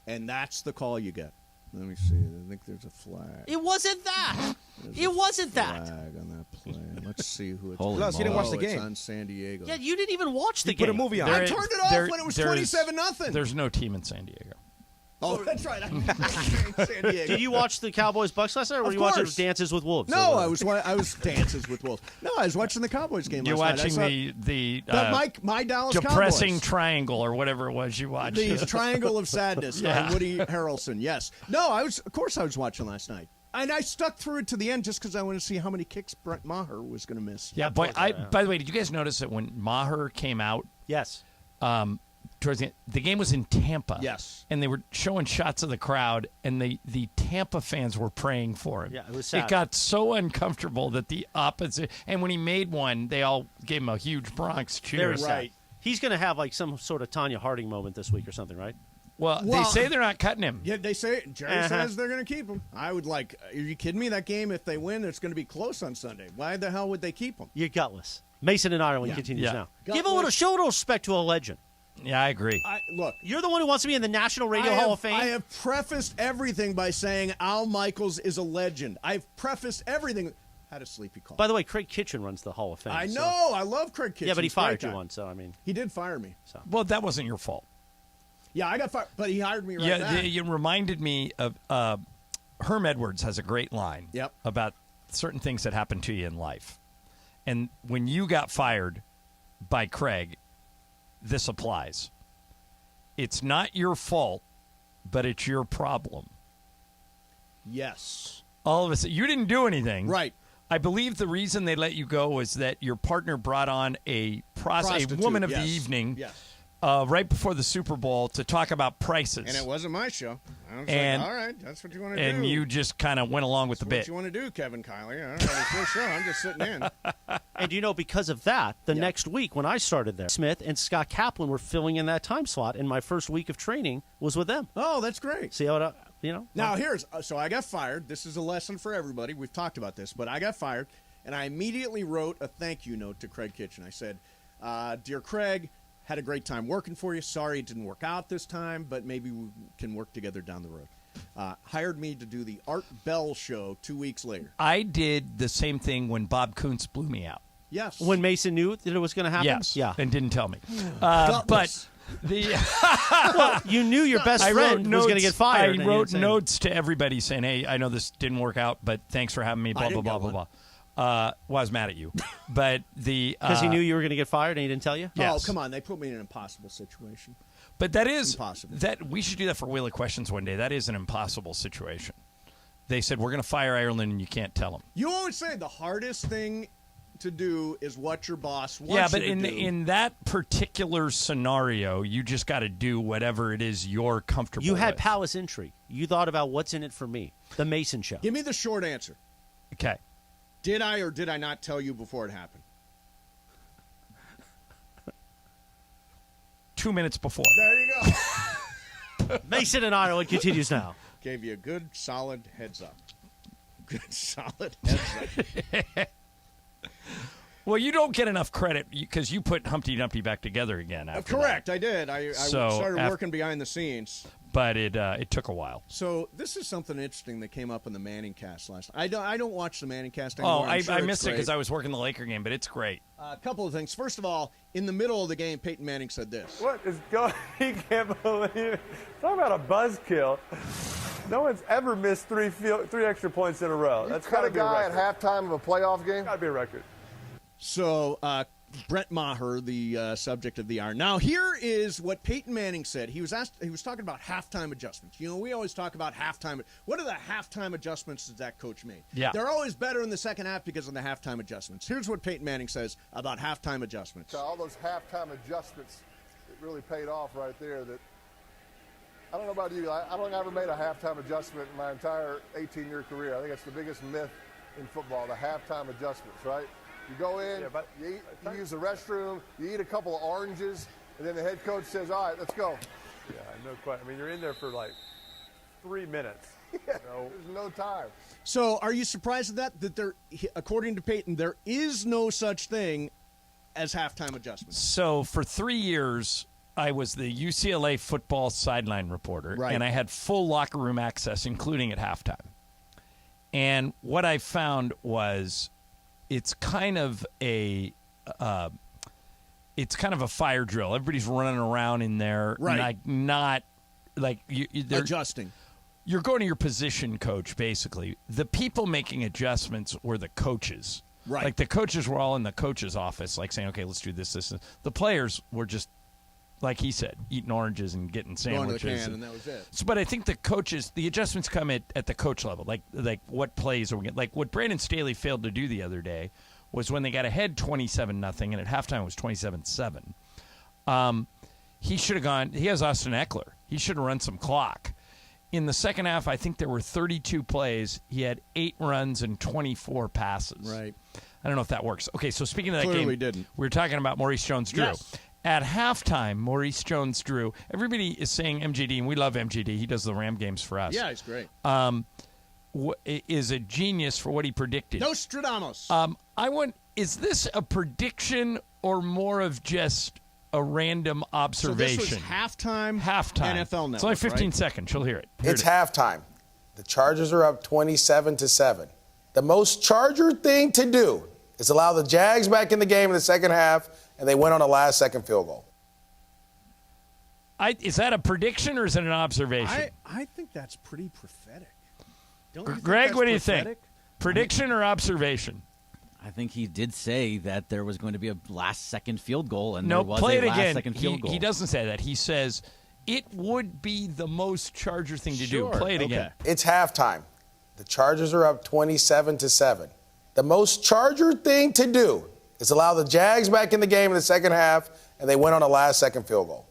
and that's the call you get. Let me see. I think there's a flag. It wasn't that. There's It a wasn't that. flag on that play. Let's see who it's. Holy Plus, you didn't watch the Oh, game. It's on San Diego. Yeah, you didn't even watch the You game. put a movie on. I it. turned it off when it was 27-0. There's no team in San Diego. Oh, that's right. I'm in San Diego. Did you watch the Cowboys Bucks last night, or were Of you watching course. Dances with Wolves? No, I was Dances with Wolves. No, I was watching the Cowboys game You're last watching night. the My Dallas depressing Cowboys. triangle or whatever it was you watched. The Triangle of Sadness Yeah. by Woody Harrelson. Yes. No, of course I was watching last night. And I stuck through it to the end just because I wanted to see how many kicks Brent Maher was going to miss. Yeah, boy. By the way, did you guys notice that when Maher came out? Yes. Towards the game was in Tampa. Yes. And they were showing shots of the crowd, and the Tampa fans were praying for him. Yeah, it was sad. It got so uncomfortable that the opposite. And when he made one, they all gave him a huge Bronx cheer. Very sad. He's going to have like some sort of Tanya Harding moment this week or something, right? Well, they say they're not cutting him. Yeah, they say Jerry says they're going to keep him. I would are you kidding me? That game, if they win, it's going to be close on Sunday. Why the hell would they keep him? You're gutless. Mason in Ireland continues now. Give a little respect to a legend. Yeah, I agree. Look, you're the one who wants to be in the National Radio Hall of Fame. I have prefaced everything by saying Al Michaels is a legend. I've prefaced everything. Had a sleepy call. By the way, Craig Kitchen runs the Hall of Fame. I know. I love Craig Kitchen. Yeah, but he He's a great fired you guy. once, so I mean. He did fire me. So. Well, that wasn't your fault. Yeah, I got fired, but he hired me right Yeah, back. you reminded me of Herm Edwards has a great line about certain things that happen to you in life. And when you got fired by Craig, this applies. It's not your fault, but it's your problem. Yes. All of a sudden, you didn't do anything. Right. I believe the reason they let you go was that your partner brought on a woman of the evening right before the Super Bowl to talk about prices. And it wasn't my show. I was And- like, all right, that's what you want to do. And you just kind of went along with the What bit. you want to do, Kevin Kiley? I don't have a show. I'm just sitting in. And you know, because of that, the next week when I started there, Smith and Scott Kaplan were filling in that time slot, and my first week of training was with them. Oh, that's great. See how Now, so I got fired. This is a lesson for everybody. We've talked about this, but I got fired, and I immediately wrote a thank you note to Craig Kitchen. I said, Dear Craig, had a great time working for you. Sorry it didn't work out this time, but maybe we can work together down the road. Hired me to do the Art Bell show 2 weeks later. I did the same thing when Bob Kuntz blew me out. Yes. When Mason knew that it was going to happen? Yes. Yeah. And didn't tell me. Gutless. Well, you knew your best friend was going to get fired. I wrote notes to everybody saying, "Hey, I know this didn't work out, but thanks for having me." Blah blah blah blah blah. Well, I was mad at you, but because he knew you were going to get fired and he didn't tell you. Yes. Oh, come on! They put me in an impossible situation. But that is impossible. That we should do that for Wheel of Questions one day. That is an impossible situation. They said we're going to fire Ireland and you can't tell them. You always say the hardest thing to do is what your boss wants yeah, but you to do. in that particular scenario, you just got to do whatever it is you're comfortable. You had with. palace intrigue. You thought about what's in it for me. The Mason Show. Give me the short answer. Okay. Did I or did I not tell you before it happened? 2 minutes before. There you go. Mason and Ireland continues now. Gave you a good, solid heads up. Good, solid heads up. Well, you don't get enough credit because you put Humpty Dumpty back together again. After Correct, that. I did. I started working behind the scenes. But it took a while. So this is something interesting that came up in the Manning cast last night. I don't watch the Manning cast anymore. Oh, I missed it because I was working the Laker game, but it's great. A couple of things. First of all, in the middle of the game, Peyton Manning said this. What is going? He can't believe it. Talk about a buzzkill. No one's ever missed three extra points in a row. That's got to be a record. Cut a guy at halftime of a playoff game. Got to be a record. So Brett Maher, the subject of the hour. Now, here is what Peyton Manning said. He was talking about halftime adjustments. You know, we always talk about halftime. What are the halftime adjustments that that coach made? Yeah. They're always better in the second half because of the halftime adjustments. Here's what Peyton Manning says about halftime adjustments. So all those halftime adjustments, it really paid off right there. That I don't know about you. I don't think I ever made a halftime adjustment in my entire 18-year career. I think it's the biggest myth in football, the halftime adjustments, right? You go in, you use the restroom, you eat a couple of oranges, and then the head coach says, all right, let's go. Yeah, no question. I mean, you're in there for like 3 minutes. Yeah, there's no time. So are you surprised at that there, according to Peyton, there is no such thing as halftime adjustments? So for 3 years, I was the UCLA football sideline reporter, and I had full locker room access, including at halftime. And what I found was it's kind of a fire drill. Everybody's running around in there, they're adjusting. You're going to your position coach, basically. The people making adjustments were the coaches. Right. Like the coaches were all in the coach's office, like saying, okay, let's do this. The players were just, like he said, eating oranges and getting sandwiches. Going to the can, and that was it. So, but I think the coaches, the adjustments come at the coach level. Like what plays are we getting? Like what Brandon Staley failed to do the other day was when they got ahead 27-0, and at halftime it was 27-7. He should have gone. He has Austin Eckler. He should have run some clock. In the second half, I think there were 32 plays. He had 8 runs and 24 passes. Right. I don't know if that works. Okay, so speaking of that Clearly game, didn't. we were talking about Maurice Jones-Drew. Yes. At halftime, Maurice Jones-Drew, everybody is saying MJD, and we love MJD. He does the Ram games for us. Yeah, he's great. Is a genius for what he predicted. Nostradamus. Is this a prediction or more of just a random observation? So this was halftime NFL Network, It's only 15 right? seconds. She'll hear it. It's halftime. The Chargers are up 27-7. The most Charger thing to do is allow the Jags back in the game in the second half, and they went on a last-second field goal. Is that a prediction or is it an observation? I think that's pretty prophetic. Don't you think Greg, that's what do you prophetic? think? Prediction or observation? I think he did say that there was going to be a last-second field goal, and No, there was play a it again. last-second field goal. He doesn't say that. He says it would be the most Charger thing to do. Play it again. It's halftime. The Chargers are up 27-7. The most Charger thing to do is allow the Jags back in the game in the second half, and they went on a last-second field goal.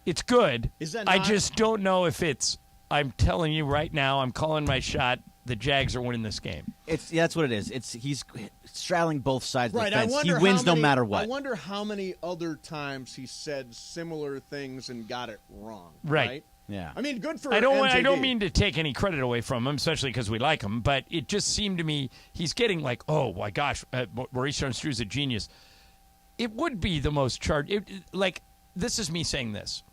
It's good. Is that I not- just don't know if it's. I'm telling you right now, I'm calling my shot. The Jags are winning this game. That's what it is. He's straddling both sides of Right, the I fence. wonder He wins how many, no matter what. I wonder how many other times he said similar things and got it wrong. Right. Yeah. I mean, good for I don't MJD. mean to take any credit away from him, especially because we like him. But it just seemed to me he's getting like, oh my gosh, Maurice Jones-Drew's a genius. It would be the most this is me saying this.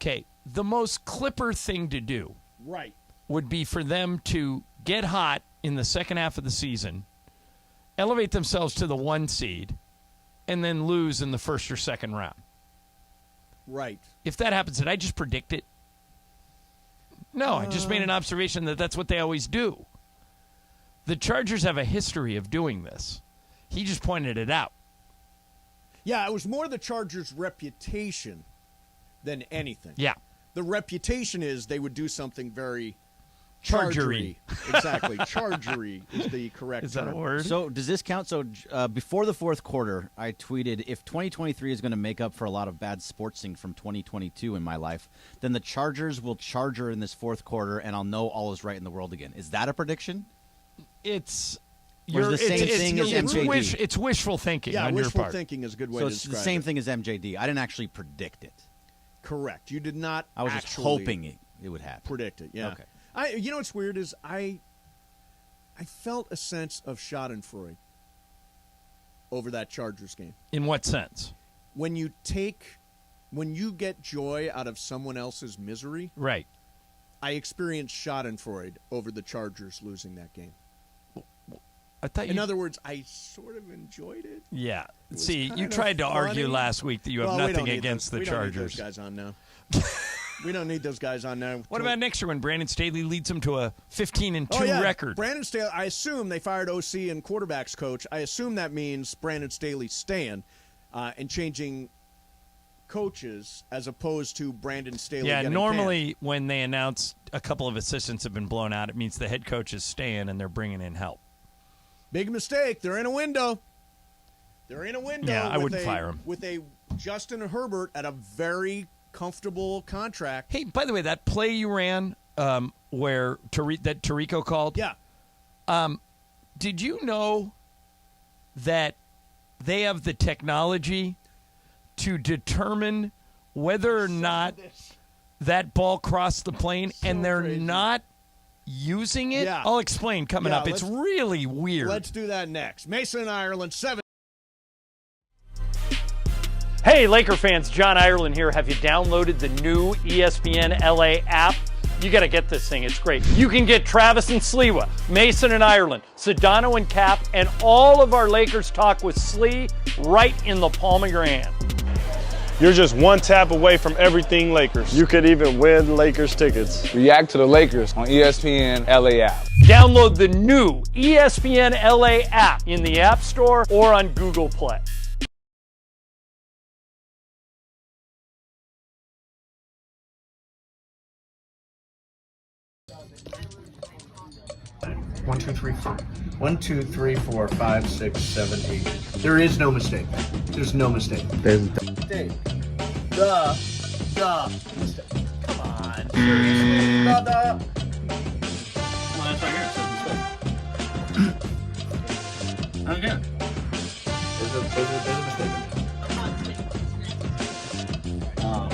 Okay, the most Clipper thing to do, right, would be for them to get hot in the second half of the season, elevate themselves to the 1 seed, and then lose in the first or second round. Right. If that happens, did I just predict it? No, I just made an observation that that's what they always do. The Chargers have a history of doing this. He just pointed it out. Yeah, it was more the Chargers' reputation than anything. Yeah. The reputation is they would do something very Chargery. Exactly. Chargery is the correct Is that term. a word? So does this count? So before the fourth quarter, I tweeted, if 2023 is going to make up for a lot of bad sportsing from 2022 in my life, then the Chargers will charger in this fourth quarter, and I'll know all is right in the world again. Is that a prediction? It's the same thing as MJD. It's wishful thinking on your wishful part. thinking is a good way So to it's the describe same it. thing as MJD. I didn't actually predict it. Correct. You did not. I was just actually hoping it would happen. Predict it. Yeah. Okay. You know what's weird is I felt a sense of Schadenfreude over that Chargers game. In what sense? When you get joy out of someone else's misery, right? I experienced Schadenfreude over the Chargers losing that game. In other words, I sort of enjoyed it. Yeah. It See, was you kind tried of to argue funny. last week that you have Well, we don't nothing need against those- the we don't need Chargers. those guys on now. We don't need those guys on now. What about next year when Brandon Staley leads them to a 15-2 record? Brandon Staley, I assume they fired OC and quarterbacks coach. I assume that means Brandon Staley's staying and changing coaches as opposed to Brandon Staley getting normally canned. when they announce a couple of assistants have been blown out, it means the head coach is staying and they're bringing in help. Big mistake. They're in a window. Yeah, I wouldn't fire him. With a Justin Herbert at a very comfortable contract. Hey, by the way, that play you ran where that Tirico called? Yeah. Did you know that they have the technology to determine whether or not that ball crossed the plane and they're not using it? Yeah. I'll explain coming up. It's really weird. Let's do that next. Mason and Ireland, 7. Hey, Laker fans, John Ireland here. Have you downloaded the new ESPNLA app? You got to get this thing. It's great. You can get Travis and Sliwa, Mason and Ireland, Sedano and Cap, and all of our Lakers talk with Slee right in the palm of your hand. You're just one tap away from everything Lakers. You could even win Lakers tickets. React to the Lakers on ESPNLA app. Download the new ESPNLA app in the App Store or on Google Play. One, two, three, four. 1, 2, 3, 4, 5, 6, 7, 8. There is no mistake. There's no mistake. There's mistake. Mistake. Come on. Seriously, brother. Well, that's right here. It says mistake. I don't get it. There's a mistake. No!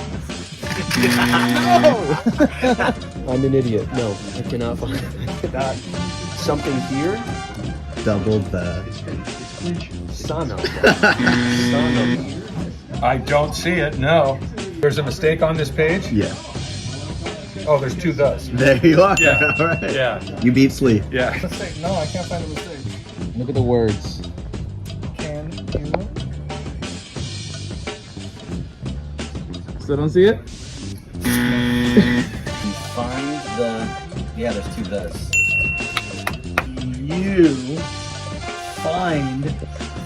I'm an idiot. No, I cannot find that. Something here? Double the Son of I don't see it, no. There's a mistake on this page? Yeah. Oh, there's two thus. There you are. Yeah. All right. Yeah. You beat Slee. Yeah. No, I can't find a mistake. Look at the words. Still don't see it? Find the... Yeah, there's two thus. You find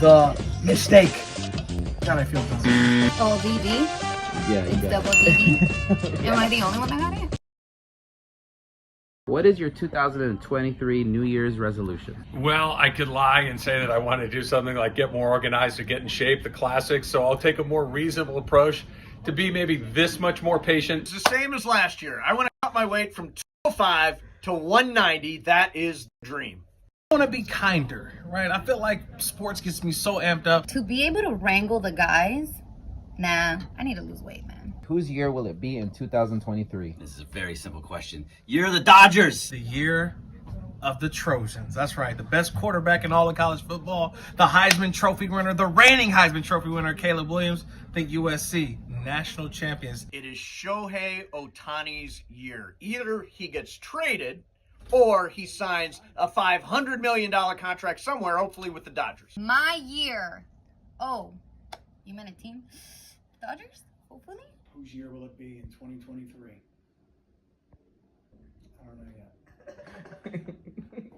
the mistake. God, I feel dumb. Oh, VV? Yeah, you It's got double VV? Am I the only one that got it? What is your 2023 New Year's resolution? Well, I could lie and say that I want to do something like get more organized or get in shape, the classics, so I'll take a more reasonable approach to be maybe this much more patient. It's the same as last year. I want to cut my weight from 205 to 190. That is the dream. I want to be kinder, right? I feel like sports gets me so amped up. To be able to wrangle the guys, nah, I need to lose weight, man. Whose year will it be in 2023? This is a very simple question. Year of the Dodgers. The year of the Trojans. That's right. The best quarterback in all of college football. The Heisman Trophy winner. The reigning Heisman Trophy winner, Caleb Williams. Think USC. National champions. It is Shohei Ohtani's year. Either he gets traded or he signs a $500 million contract somewhere, hopefully with the Dodgers. My year. Oh, you meant a team? Dodgers? Hopefully? Whose year will it be in 2023? I don't know yet.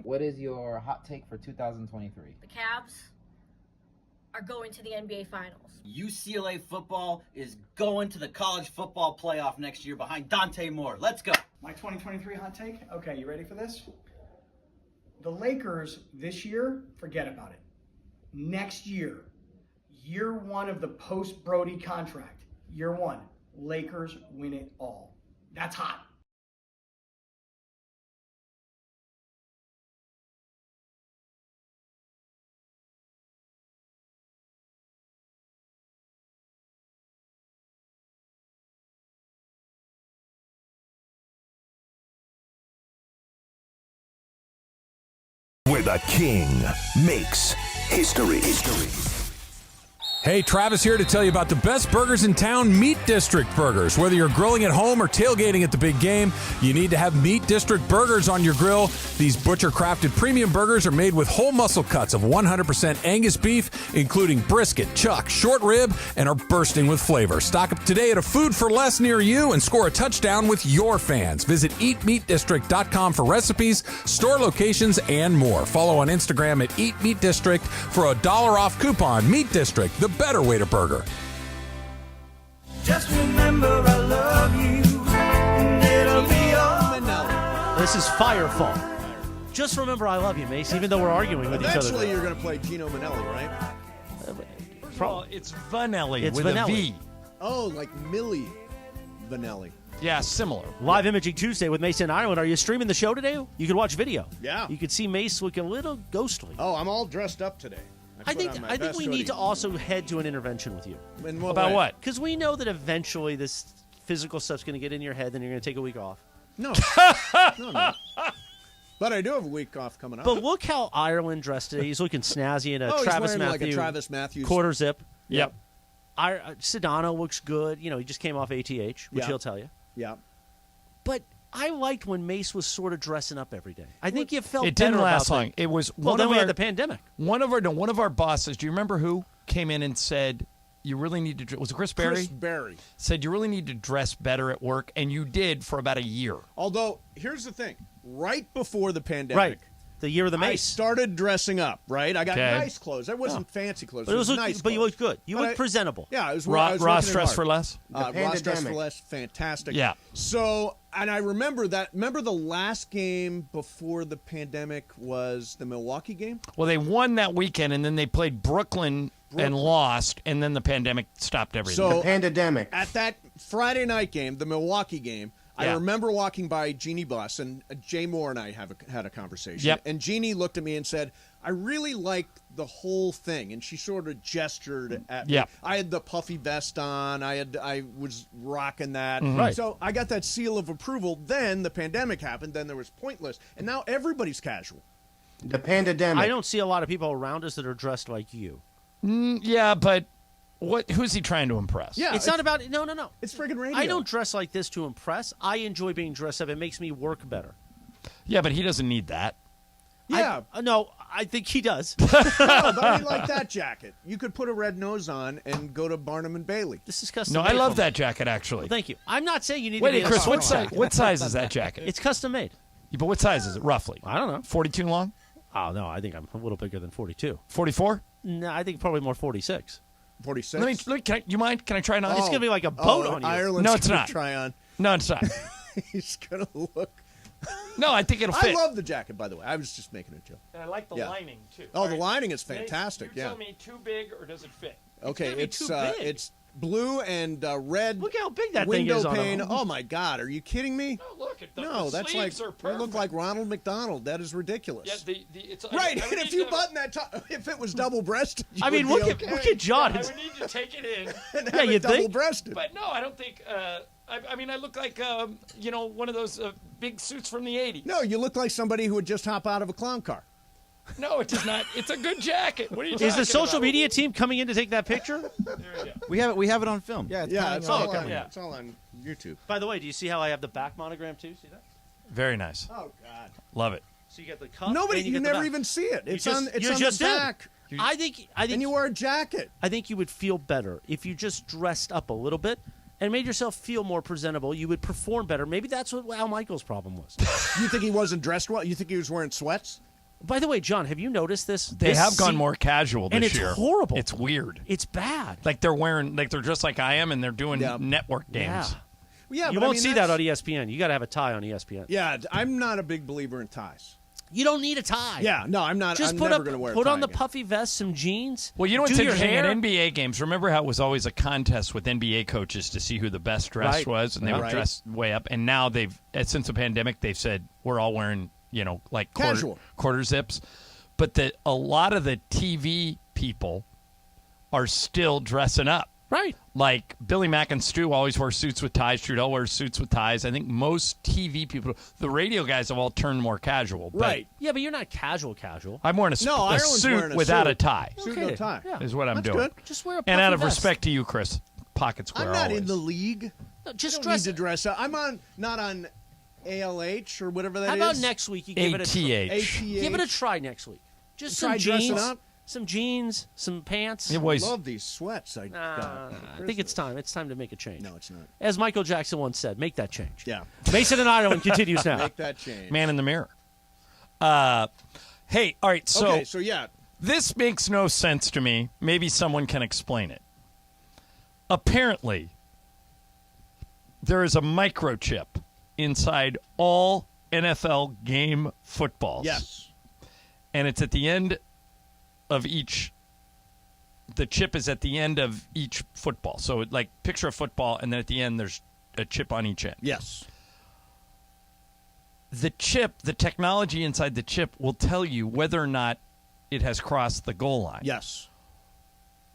What is your hot take for 2023? The Cavs are going to the NBA Finals. UCLA football is going to the college football playoff next year behind Dante Moore. Let's go. My 2023 hot take? Okay, you ready for this? The Lakers this year, forget about it. Next year, year one of the post-Brody contract, year one, Lakers win it all. That's hot. Where the king makes history. Hey, Travis here to tell you about the best burgers in town, Meat District Burgers. Whether you're grilling at home or tailgating at the big game, you need to have Meat District Burgers on your grill. These butcher-crafted premium burgers are made with whole muscle cuts of 100% Angus beef, including brisket, chuck, short rib, and are bursting with flavor. Stock up today at a Food for Less near you and score a touchdown with your fans. Visit eatmeatdistrict.com for recipes, store locations, and more. Follow on Instagram at Eat Meat District for a $1 off coupon. Meat District, the better way to burger. Just remember I love you, and it'll be all. This is Firefall. Just remember I love you, Mace, even though we're arguing with each other. Eventually you're going to play Gino Manelli, right? First of all, it's Vanelli It's with Vanelli. a V. Oh, like Milli Vanilli. Yeah, similar. Live Imaging Tuesday with Mace in Ireland. Are you streaming the show today? You can watch video. Yeah. You can see Mace looking a little ghostly. Oh, I'm all dressed up today. I think we need to also head to an intervention with you. In what About way? what? Because we know that eventually this physical stuff's going to get in your head, then you're going to take a week off. No. No. But I do have a week off coming up. But look how Ireland dressed today. He's looking snazzy in a he's Travis wearing Matthews, like a Travis Matthews quarter zip. Yep. Sedano looks good. You know, he just came off ATH, which Yeah. he'll tell you. Yeah. But I liked when Mace was sort of dressing up every day. I think you felt It better didn't last about long. things. It was Well, one then of we our, had the pandemic. One of our bosses. Do you remember who came in and said you really need to? Was it Chris Berry? Chris Berry. Said you really need to dress better at work, and you did for about a year. Although, here's the thing. Right before the pandemic. Right. The year of the I Mace. started dressing up, right? I got Okay. nice clothes. That wasn't fancy clothes. But, it was nice but clothes. you looked good. You But looked I- presentable. Yeah, I was Ross working Dress hard. for Less? Ross Dress for pandemic. Less, fantastic. Yeah. So, and I remember that. Remember the last game before the pandemic was the Milwaukee game? Well, they won that weekend, and then they played Brooklyn and lost, and then the pandemic stopped everything. So, Pandemic. at that Friday night game, the Milwaukee game, I Yeah. remember walking by Jeannie Buss, and Jay Moore and I had a conversation. Yep. And Jeannie looked at me and said, I really like the whole thing. And she sort of gestured at me. Yep. I had the puffy vest on. I was rocking that. Right. So I got that seal of approval. Then the pandemic happened. Then there was Pointless. And now everybody's casual. The pandemic. I don't see a lot of people around us that are dressed like you. Yeah, but who's he trying to impress? Yeah. It's not about no. It's friggin' radio. I don't dress like this to impress. I enjoy being dressed up. It makes me work better. Yeah, but he doesn't need that. Yeah. No, I think he does. No, but I mean, like that jacket. You could put a red nose on and go to Barnum and Bailey. This is custom No, made. I love for me. that jacket, actually. Well, thank you. I'm not saying you need to Wait, be in a Chris, small what jacket. size is that jacket? It's custom made. Yeah, but what size is it, roughly? I don't know. 42 long? Oh, no, I think I'm a little bigger than 42. 44? No, I think probably more 46. 46. Let me, you mind? Can I try it on? It's going to be like a boat on you. Ireland's No, it's gonna not. Try on. No, it's not. He's gonna look. No, I think it'll fit. I love the jacket, by the way. I was just making a joke. And I like the Yeah. lining, too. Oh, the lining is fantastic. You yeah. tell me too big or does it fit? Okay, gotta be it's too big. it's blue and red. Look how big that thing window is on pane. him. Oh my God, are you kidding me? No, look at the No, the that's like sleeves are you perfect. look like Ronald McDonald. That is ridiculous. Yeah, it's right, I would and if need you to- button that top, if it was double-breasted, you I mean, would look be at okay. look at John. I would need to take it in. And Yeah, have you it think? double-breasted. But no, I don't think. I mean, I look like one of those big suits from the '80s. No, you look like somebody who would just hop out of a clown car. No, it does not. It's a good jacket. What are you Is the talking social about? media team coming in to take that picture? There you go. We have it on film. Yeah, it's Yeah, coming it's on. all on. yeah. It's all on YouTube. By the way, do you see how I have the back monogram too? See that? Very nice. Oh God. Love it. So you get the cuff. Nobody, and you get the never back. even see it. You It's just- on. It's you on just the did. back. I think And you wear a jacket. I think you would feel better if you just dressed up a little bit and made yourself feel more presentable, you would perform better. Maybe that's what Al Michaels' problem was. You think he wasn't dressed well? You think he was wearing sweats? By the way, John, have you noticed this? They have gone more casual this and it's year. horrible. It's weird. It's bad. Like they're dressed like I am, and they're doing network games. Yeah, you won't see that on ESPN. You got to have a tie on ESPN. Yeah, I'm not a big believer in ties. You don't need a tie. Yeah, no, I'm not. Just I'm put never going to wear a tie put on the again. puffy vest, some jeans. Well, you know what's do your interesting hair. at NBA games? Remember how it was always a contest with NBA coaches to see who the best dressed was, and they would dress way up. And now since the pandemic, they've said we're all wearing, like quarter zips. But a lot of the TV people are still dressing up. Right. Like Billy Mack and Stu always wear suits with ties. Trudell wears suits with ties. I think most TV people, the radio guys have all turned more casual. Right. Yeah, but you're not casual. I'm wearing a suit without a tie. Suit, no tie. Yeah. Is what I'm That's doing. good. Just wear a puffy And out of vest. respect to you, Chris, pocket square I'm not always. in the league. No, just I don't dress need to dress up. I'm not on ALH or whatever that is. How about next week you give it a try? ATH. Give it a try next week. Just Try some dressing jeans, up? some jeans, some pants. I love these sweats. I think it's time. It's time to make a change. No, it's not. As Michael Jackson once said, make that change. Yeah. Mason and Ireland continues now. Make that change. Man in the mirror. Hey, all right, Okay, so yeah. This makes no sense to me. Maybe someone can explain it. Apparently, there is a microchip inside all NFL game footballs. Yes. And it's at the end of each. The chip is at the end of each football. So, picture a football, and then at the end, there's a chip on each end. Yes. The chip, the technology inside the chip, will tell you whether or not it has crossed the goal line. Yes.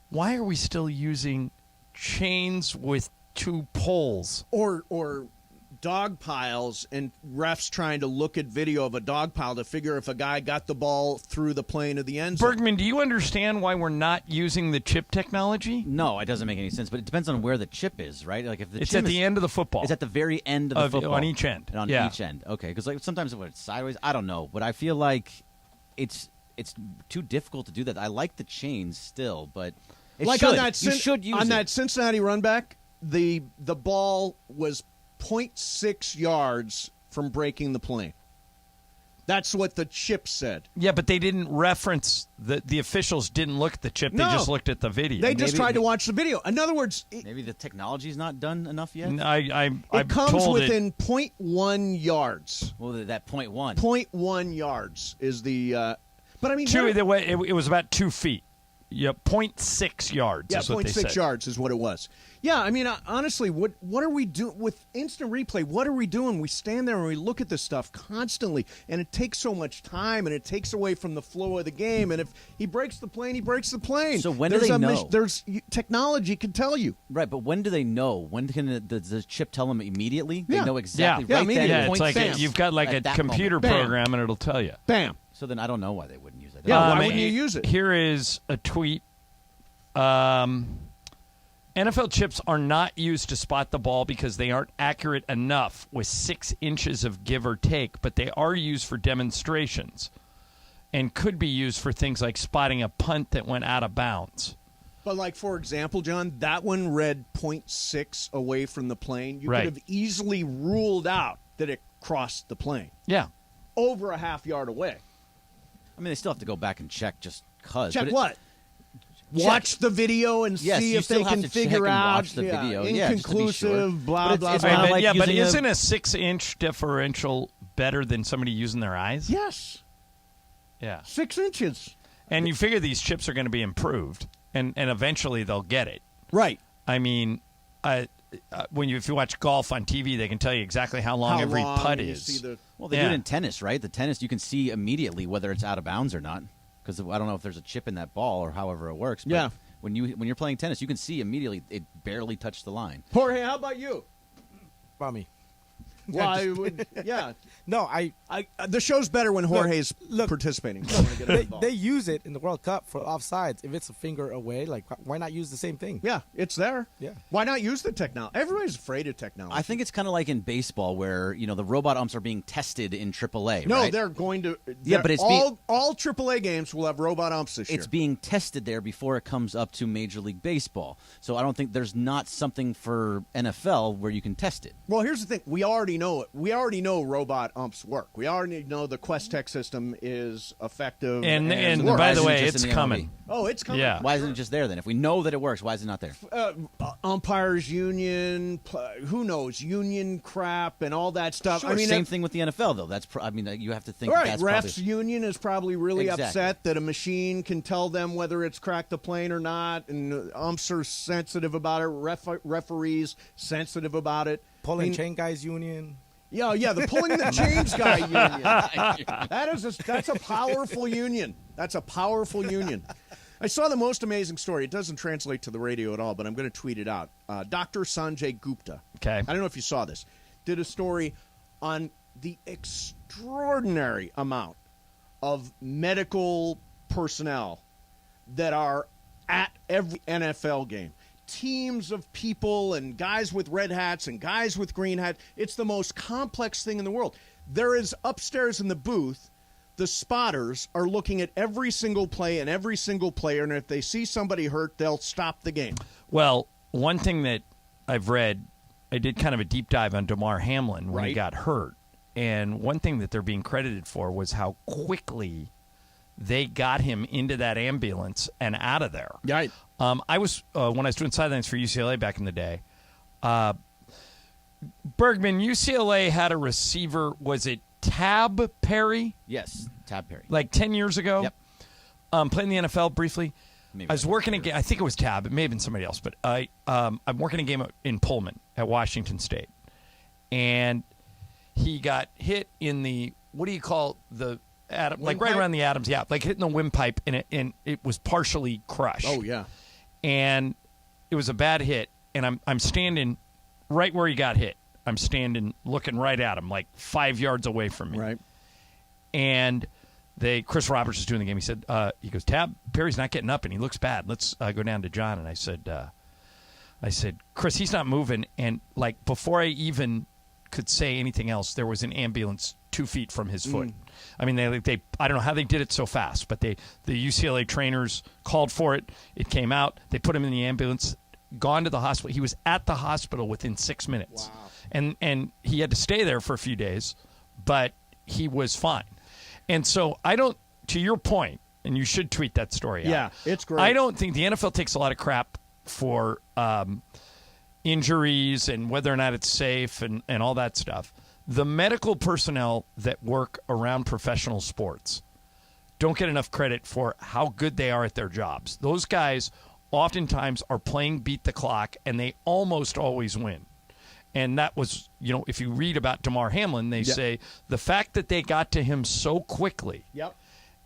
Why are we still using chains with two poles? Or dog piles and refs trying to look at video of a dog pile to figure if a guy got the ball through the plane of the end zone. Bergman, do you understand why we're not using the chip technology? No, it doesn't make any sense. But it depends on where the chip is, right? Like if the It's chip at the end of the football. It's at the very end of the football on each end. On each end, okay. Because sometimes when it's sideways, I don't know, but I feel like it's too difficult to do that. I like the chains still, but it like should. on that you should use on it. that Cincinnati run back, the ball was 0.6 yards from breaking the plane. That's what the chip said. Yeah, but they didn't reference the officials didn't look at the chip. No. They just looked at the video. They just tried to watch the video. In other words, maybe the technology's not done enough yet. it comes within 0.1 yards. Well, that 0.1. 0.1 yards is the. But I mean, it was about 2 feet. Yeah, 0.6 yards. Yeah, is what they said. 0.6 yards is what it was. Yeah, I mean, honestly, what are we doing with instant replay? What are we doing? We stand there and we look at this stuff constantly, and it takes so much time, and it takes away from the flow of the game. And if he breaks the plane, he breaks the plane. So when do they know? Technology can tell you. Right, but when do they know? When can the chip tell them immediately? Yeah. They know exactly Yeah, right yeah, then. it's like you've got like a computer program, and it'll tell you. Bam. So then I don't know why they wouldn't use it. Yeah, why wouldn't you use it? Here is a tweet. NFL chips are not used to spot the ball because they aren't accurate enough with 6 inches of give or take, but they are used for demonstrations and could be used for things like spotting a punt that went out of bounds. But like, for example, John, that one read 0.6 away from the plane. You Right. could have easily ruled out that it crossed the plane. Yeah. Over a half yard away. I mean, they still have to go back and check just because. Check what? Watch the video and Yes, see you if they still have can to figure check and out. watch the video. Yeah, just to be inconclusive, sure. blah, But blah, it's blah. kinda like but using isn't a 6-inch differential better than somebody using their eyes? Yes. Yeah. 6 inches. And you figure these chips are going to be improved, and eventually they'll get it. Right. I mean, if you watch golf on TV, they can tell you exactly how long every putt is. Well, they do it in tennis, right? The tennis, you can see immediately whether it's out of bounds or not, because I don't know if there's a chip in that ball or however it works. But Yeah. When you're playing tennis, you can see immediately it barely touched the line. Jorge, how about you? About me. Well, I would, yeah. No, the show's better when Jorge's participating. So I wanna get him involved. they use it in the World Cup for offsides. If it's a finger away, like why not use the same thing? Yeah, it's there. Yeah. Why not use the technology? Everybody's afraid of technology. I think it's kind of like in baseball where, the robot umps are being tested in AAA, No, right? they're going to. Yeah, but it's all AAA games will have robot umps this year. It's being tested there before it comes up to Major League Baseball. So I don't think there's not something for NFL where you can test it. Well, here's the thing. We already know it. We already know robot umps work. We already know the Quest Tech system is effective. And works. by the way, just it's in the coming. MLB? Oh, it's coming. Yeah. Why isn't it just there then? If we know that it works, why is it not there? Umpires union, who knows, union crap and all that stuff. Sure, I mean, same thing with the NFL though. That's you have to think right, that's refs probably... union is probably really Exactly. upset that a machine can tell them whether it's cracked the plane or not, and umps are sensitive about it. Referees sensitive about it. Pulling chain guys union. Yeah, the pulling the chains guy union. That's a powerful union. That's a powerful union. I saw the most amazing story. It doesn't translate to the radio at all, but I'm going to tweet it out. Dr. Sanjay Gupta. Okay. I don't know if you saw this. Did a story on the extraordinary amount of medical personnel that are at every NFL game. Teams of people and guys with red hats and guys with green hats. It's the most complex thing in the world. There is upstairs in the booth, the spotters are looking at every single play and every single player, and if they see somebody hurt, they'll stop the game. Well, one thing that I've read, I did kind of a deep dive on Damar Hamlin when he got hurt, and one thing that they're being credited for was how quickly they got him into that ambulance and out of there. Right. I was when I was doing sidelines for UCLA back in the day. Bergman, UCLA had a receiver. Was it Tab Perry? Yes, Tab Perry. Like 10 years ago. Yep. Playing the NFL briefly. Maybe I was working a game. I think it was Tab. It may have been somebody else, but I'm working a game in Pullman at Washington State, and he got hit in the what do you call the Adam, like right around the Adams, like hitting the windpipe, and it was partially crushed. Oh yeah, and it was a bad hit, and I'm standing right where he got hit. I'm standing looking right at him, like 5 yards away from me. Right. And Chris Roberts was doing the game. He said, he goes, Tab, Perry's not getting up, and he looks bad. Let's go down to John. And I said, Chris, he's not moving. And, like, before I even could say anything else, there was an ambulance 2 feet from his foot. I mean, they I don't know how they did it so fast, but the UCLA trainers called for it. It came out. They put him in the ambulance, gone to the hospital. He was at the hospital within 6 minutes. Wow. And he had to stay there for a few days, but he was fine. And so I don't, to your point, and you should tweet that story out. Yeah, it's great. I don't think the NFL takes a lot of crap for injuries and whether or not it's safe and all that stuff. The medical personnel that work around professional sports don't get enough credit for how good they are at their jobs. Those guys oftentimes are playing beat the clock, and they almost always win. And that was, if you read about Damar Hamlin, they say the fact that they got to him so quickly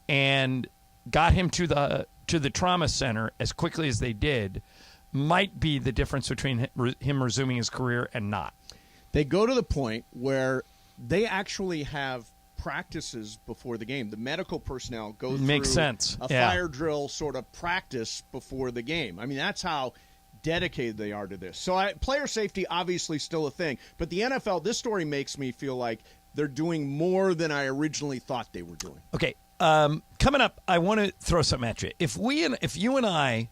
and got him to the trauma center as quickly as they did might be the difference between him resuming his career and not. They go to the point where they actually have practices before the game. The medical personnel go through a fire drill sort of practice before the game. I mean, that's how dedicated they are to this. So player safety obviously still a thing, but the NFL, this story makes me feel like they're doing more than I originally thought they were doing. Okay, coming up, I want to throw something at you. If you and I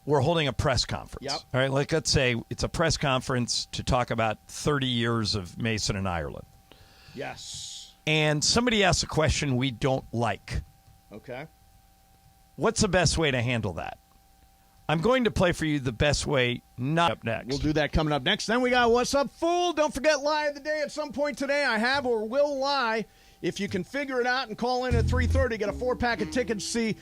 were holding a press conference, all right, like let's say it's a press conference to talk about 30 years of Mason and Ireland. Yes. And somebody asks a question we don't like. Okay. What's the best way to handle that? I'm going to play for you the best way not up next. We'll do that coming up next. Then we got What's Up, Fool? Don't forget Lie of the Day at some point today. I have or will lie. If you can figure it out and call in at 3:30, get a 4-pack of tickets to see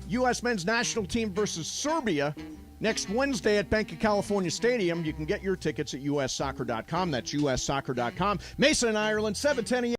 U.S. men's national team versus Serbia next Wednesday at Bank of California Stadium. You can get your tickets at ussoccer.com. That's ussoccer.com. Mason and Ireland, 7:10 a.m.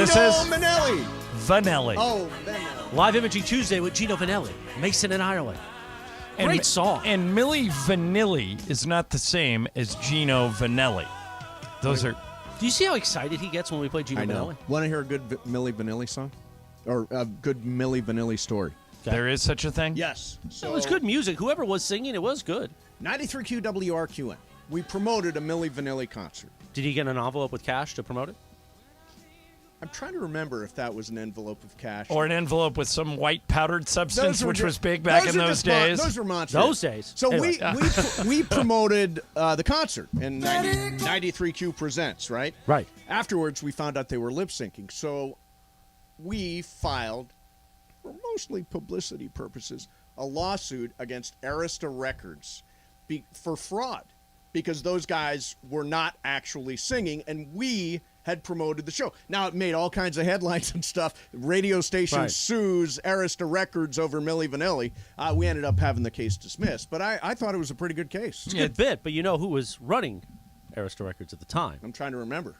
this is? Vanilli. Vanilli. Oh, Vanilli. Live Imaging Tuesday with Gino Vanelli, Mason in Ireland. Great song. And Milli Vanilli is not the same as Gino Vanelli. Those are. Do you see how excited he gets when we play Gino I know. Vanelli? Want to hear a good Milli Vanilli song? Or a good Milli Vanilli story? There is such a thing? Yes. So it was good music. Whoever was singing, it was good. 93Q WRQN. We promoted a Milli Vanilli concert. Did he get an envelope with cash to promote it? I'm trying to remember if that was an envelope of cash. Or an envelope with some white powdered substance, Those were which ju- was big back in those days. Those were monsters. Those days. So Anyway. we promoted the concert in 93Q Presents, right? Right. Afterwards, we found out they were lip syncing. So we filed, for mostly publicity purposes, a lawsuit against Arista Records for fraud because those guys were not actually singing, and we had promoted the show. Now, it made all kinds of headlines and stuff. Radio station sues Arista Records over Milli Vanilli. We ended up having the case dismissed, but I thought it was a pretty good case. It's a good bit, but you know who was running Arista Records at the time? I'm trying to remember.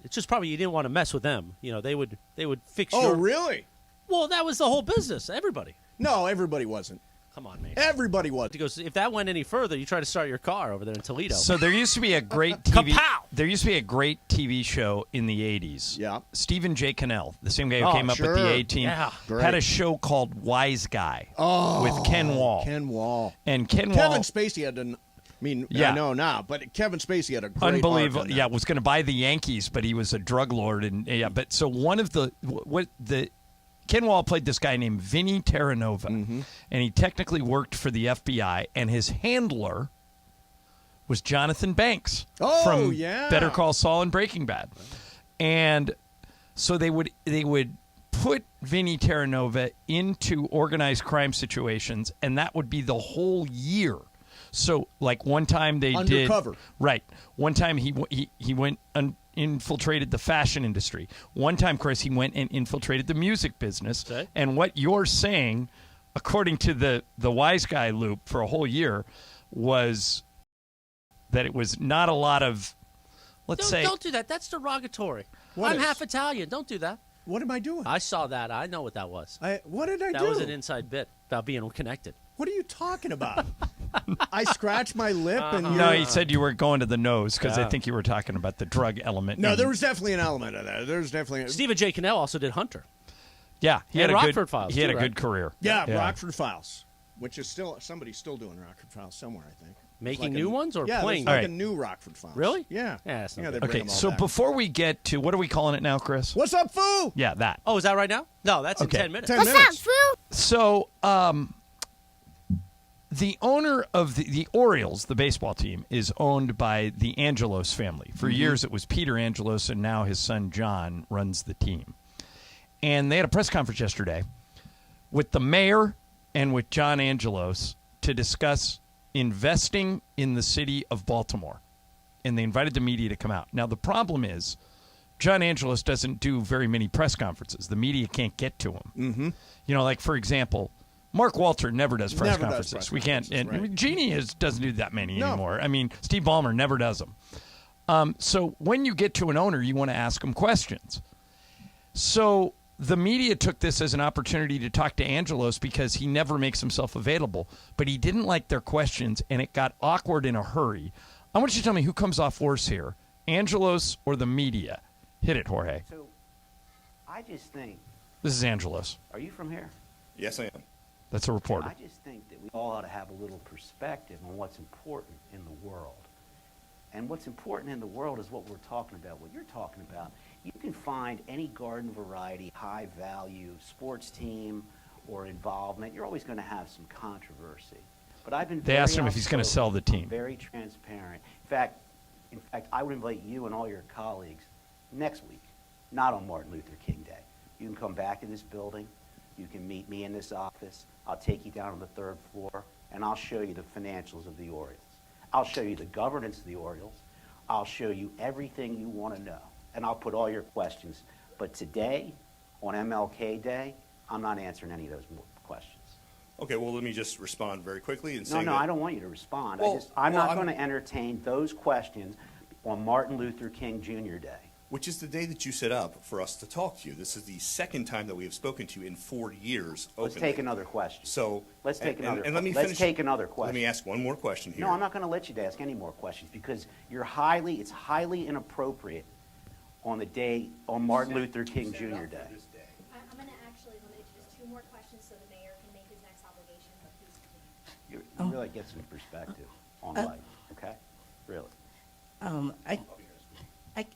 It's just probably you didn't want to mess with them. You know, they would fix Oh, your... really? Well, that was the whole business. Everybody. No, everybody wasn't. Come on, man. Everybody was. He goes, if that went any further, you try to start your car over there in Toledo. So there used to be a great TV. Kapow! There used to be a great TV show in the 80s. Yeah. Stephen J. Cannell, the same guy who Oh, came up with the sure. A-Team, Yeah. had a show called Wise Guy with Ken Wall. Ken Wall. And Ken Kevin Wall, Spacey had an... I mean, Yeah. I know now, but Kevin Spacey had a great unbelievable. arc on that. Yeah, was going to buy the Yankees, but he was a drug lord, and But so one of the Ken Wall played this guy named Vinny Terranova, and he technically worked for the FBI, and his handler was Jonathan Banks from Better Call Saul and Breaking Bad. And so they would put Vinny Terranova into organized crime situations, and that would be the whole year. So, like one time they Undercover. Right. One time he went infiltrated the fashion industry. One time, Chris, he went and infiltrated the music business. Okay. And what you're saying, according to the Wise Guy loop for a whole year, was that it was not a lot of, Don't do that. That's derogatory. What I'm is? half Italian. Don't do that. What am I doing? I saw that. I know what that was. What did I do? That was an inside bit about being connected. What are you talking about? I scratched my lip and No, he said you were going to the nose because I Yeah. think you were talking about the drug element. No, And- there was definitely an element of that. There's definitely Stephen J. Cannell also did Hunter. Yeah, he And had a Rockford good, Files, He had too, a right? good career. Yeah, Rockford Files, which is still somebody's still doing Rockford Files somewhere, I think. Making Like new ones or yeah, playing? there's like All a right. new Rockford Files. Really? Yeah. Yeah, that's not yeah, good. they bring Okay, them all so back. before we get to what are we calling it now, Chris? What's up, foo? Yeah, that. Oh, is that right now? No, that's Okay. in 10 minutes. 10 minutes. So, the owner of the Orioles, the baseball team, is owned by the Angelos family. For years, it was Peter Angelos, and now his son John runs the team. And they had a press conference yesterday with the mayor and with John Angelos to discuss investing in the city of Baltimore. And they invited the media to come out. Now, the problem is John Angelos doesn't do very many press conferences. The media can't get to him. Mm-hmm. You know, like, for example, Mark Walter never does press Never does conferences. press We can't. conferences, And right. Jeannie doesn't do that many No. anymore. I mean, Steve Ballmer never does them. So when you get to an owner, you want to ask him questions. So the media took this as an opportunity to talk to Angelos because he never makes himself available. But he didn't like their questions, and it got awkward in a hurry. I want you to tell me who comes off worse here, Angelos or the media. Hit it, Jorge. So, I just think. This is Angelos. Are you from here? Yes, I am. That's a reporter. I just think that we all ought to have a little perspective on what's important in the world. And what's important in the world is what we're talking about, what you're talking about. You can find any garden variety, high value sports team or involvement. You're always going to have some controversy. But I've been They asked him if he's going to sell the team. I'm very transparent. In fact, I would invite you and all your colleagues next week, not on Martin Luther King Day. You can come back to this building. You can meet me in this office. I'll take you down on the 3rd floor, and I'll show you the financials of the Orioles. I'll show you the governance of the Orioles. I'll show you everything you want to know, and I'll put all your questions. But today, on MLK Day, I'm not answering any of those questions. Okay, well, let me just respond very quickly and say No, that I don't want you to respond. Well, I'm well, not going to entertain those questions on Martin Luther King Jr. Day. which is the day that you set up for us to talk to you. This is the second time that we have spoken to you in 4 years. Let's openly. take another question. So let's take another. And let me let's finish. take another question. Let me ask one more question here. No, I'm not going to let you to ask any more questions because it's highly inappropriate on the day on Martin Luther King Jr. Day. I'm going to actually limit it to just 2 more questions so the mayor can make his next obligation. But please continue. You really get some perspective on life, okay? Really. I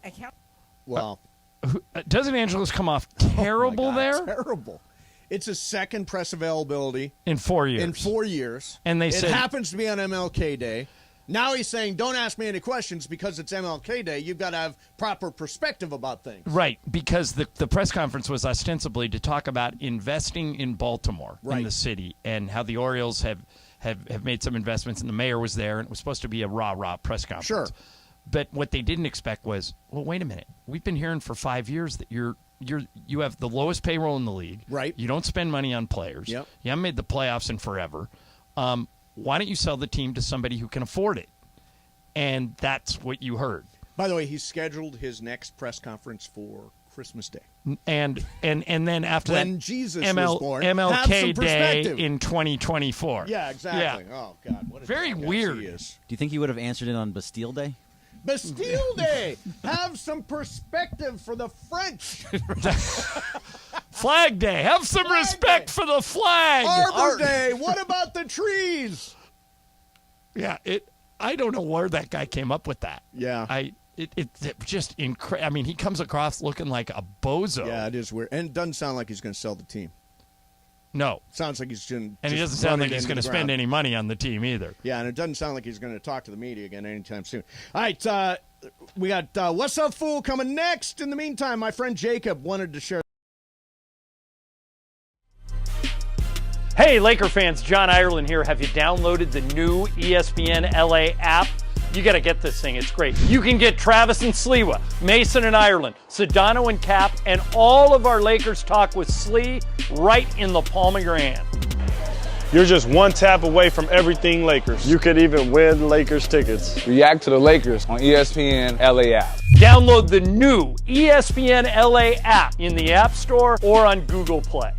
can't. Well, doesn't Angelos come off terrible there? Terrible. It's a second press availability in 4 years. In 4 years, and they it said happens to be on MLK Day. Now he's saying, "Don't ask me any questions because it's MLK Day. You've got to have proper perspective about things." Right, because the press conference was ostensibly to talk about investing in Baltimore, in the city, and how the Orioles have made some investments, and the mayor was there, and it was supposed to be a rah-rah press conference. Sure. But what they didn't expect was, well, wait a minute. We've been hearing for 5 years that you have the lowest payroll in the league. Right. You don't spend money on players. Yep. You haven't made the playoffs in forever. Why don't you sell the team to somebody who can afford it? And that's what you heard. By the way, he's scheduled his next press conference for Christmas Day. And then after when that, Jesus was born, have MLK some Day perspective. in 2024. Yeah, exactly. Yeah. Oh God, what a very jackass weird. he is. Do you think he would have answered it on Bastille Day? Bastille Day. Have some perspective for the French. Flag Day. Have some respect for the flag. Arbor Day. What about the trees? Yeah, I don't know where that guy came up with that. Yeah. It just incredible. I mean, he comes across looking like a bozo. Yeah, it is weird. And it doesn't sound like he's going to sell the team. No. Sounds like he's going to. And he doesn't sound like he's going to spend any money on the team either. Yeah, and it doesn't sound like he's going to talk to the media again anytime soon. All right, we got What's Up, Fool coming next. In the meantime, my friend Jacob wanted to share. Hey, Laker fans, John Ireland here. Have you downloaded the new ESPNLA app? You got to get this thing. It's great. You can get Travis and Sliwa, Mason and Ireland, Sedano and Cap, and all of our Lakers talk with Slee right in the palm of your hand. You're just one tap away from everything Lakers. You could even win Lakers tickets. React to the Lakers on ESPNLA app. Download the new ESPNLA app in the App Store or on Google Play.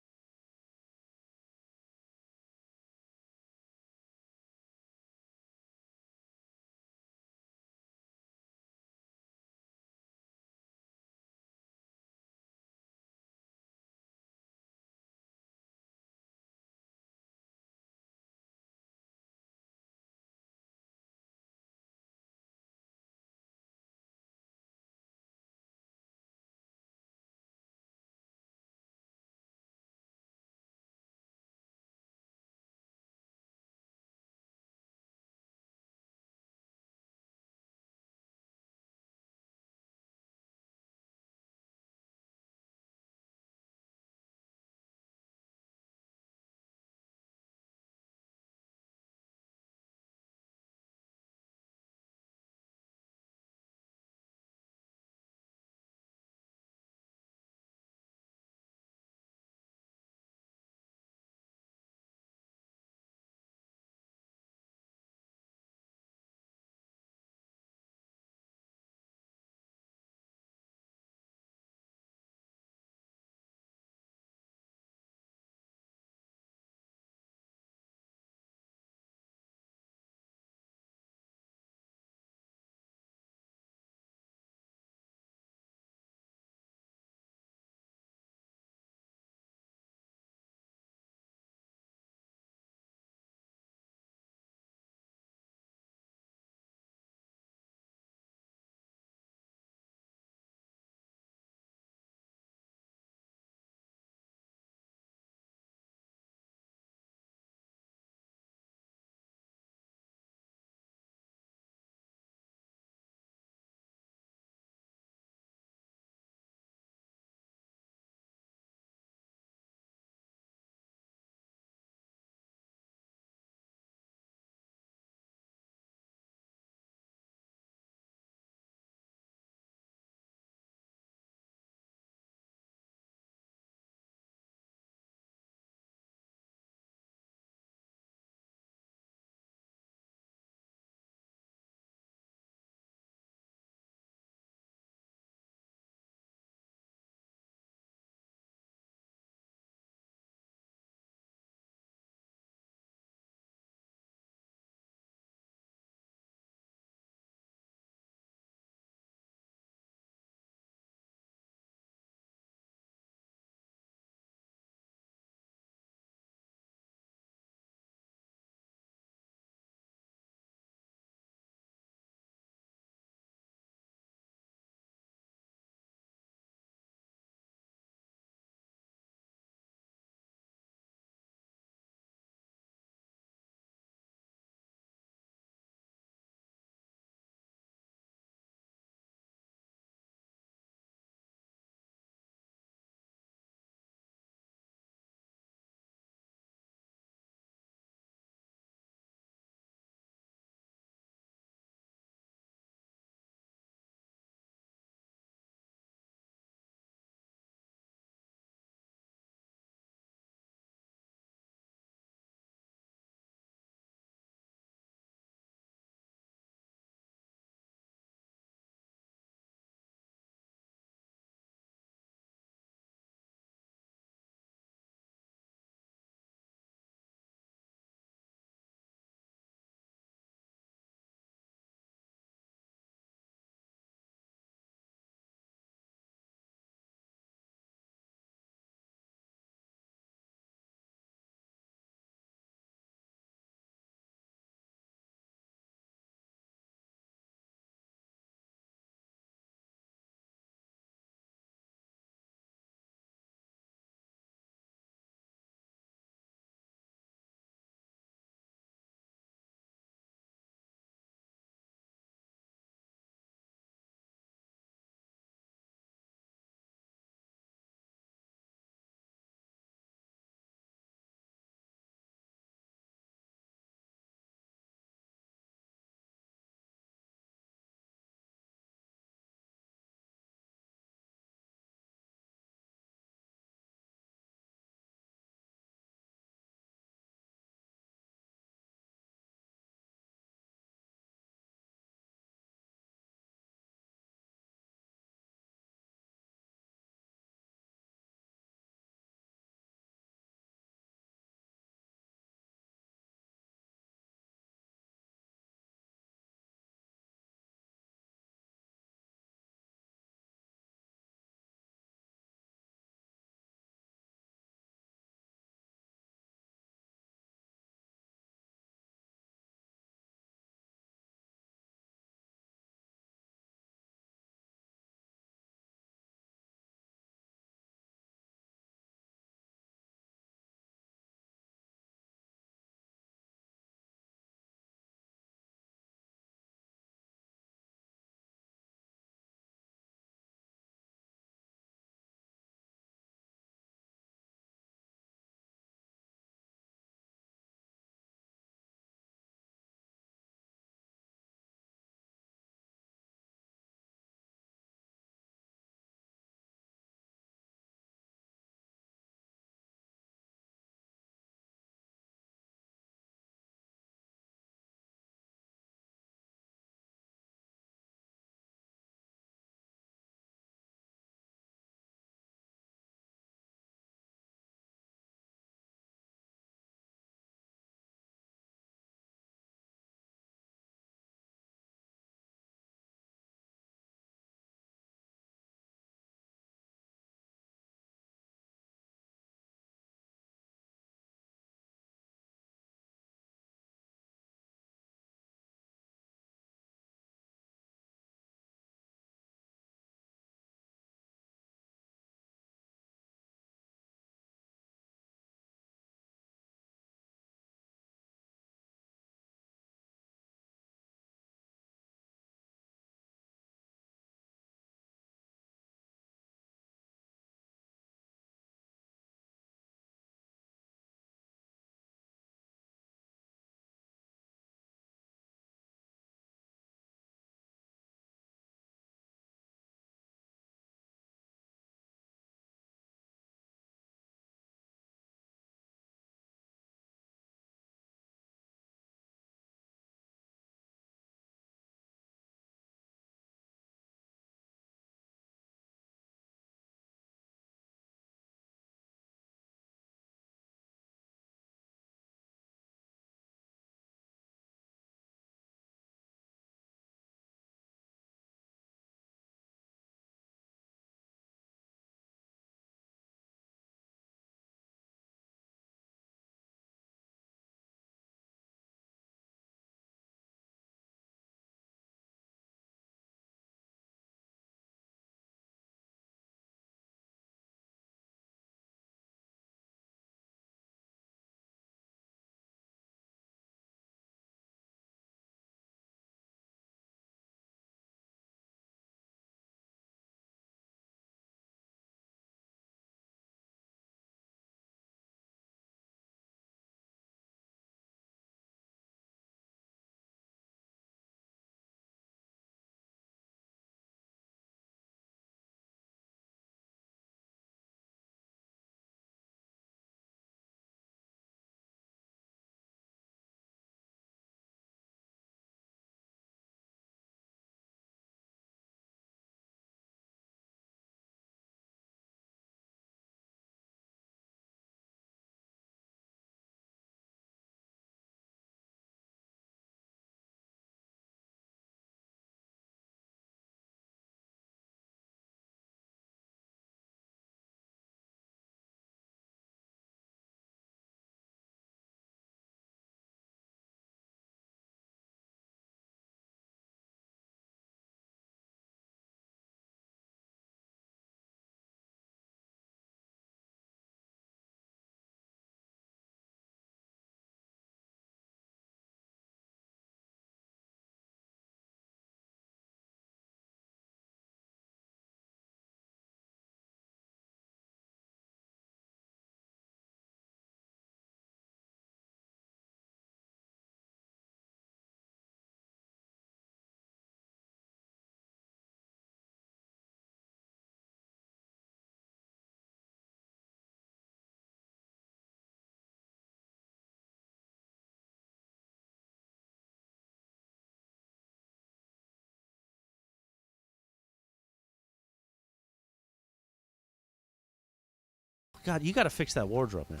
God, you got to fix that wardrobe, man.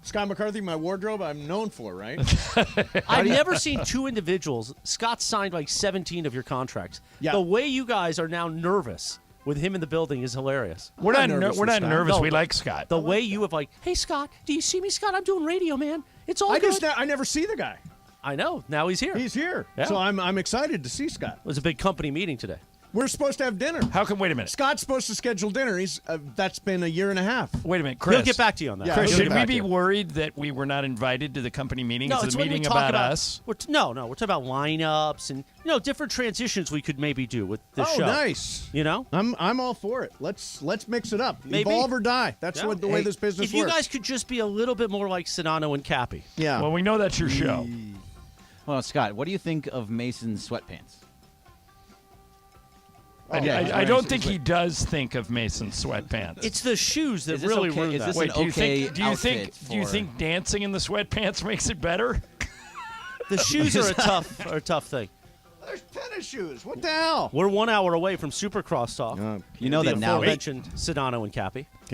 Scott McCarthy, my wardrobe, I'm known for, right? I've never seen two individuals. Scott signed like 17 of your contracts. Yeah. The way you guys are now nervous with him in the building is hilarious. We're not nervous. We like Scott. The way you have hey, Scott, do you see me, Scott? I'm doing radio, man. It's all good. I never see the guy. I know. Now he's here. He's here. Yeah. So I'm excited to see Scott. It was a big company meeting today. We're supposed to have dinner. Wait a minute. Scott's supposed to schedule dinner. That's been a year and a half. Wait a minute, Chris. He'll get back to you on that. Yeah, Chris, he'll should get we back be to you. worried that we were not invited to the company meeting? No, Is it's the when we meeting talk about us? We're talking about lineups and different transitions we could maybe do with this show. Oh, nice. You know, I'm all for it. Let's mix it up. Maybe. Evolve or die. That's the way this business if you works. guys could just be a little bit more like Sedano and Cappy. Yeah. Well, we know that's your show. Well, Scott, what do you think of Mason's sweatpants? I don't think he does think of Mason's sweatpants. It's the shoes that Is this really okay? ruin Is that. this Wait, an do you okay think? Do you think? outfit Do you for- think dancing in the sweatpants makes it better? The shoes are a tough thing. There's tennis shoes. What the hell? We're 1 hour away from Supercross talk. You know the that now. aforementioned Sedano and Cappy.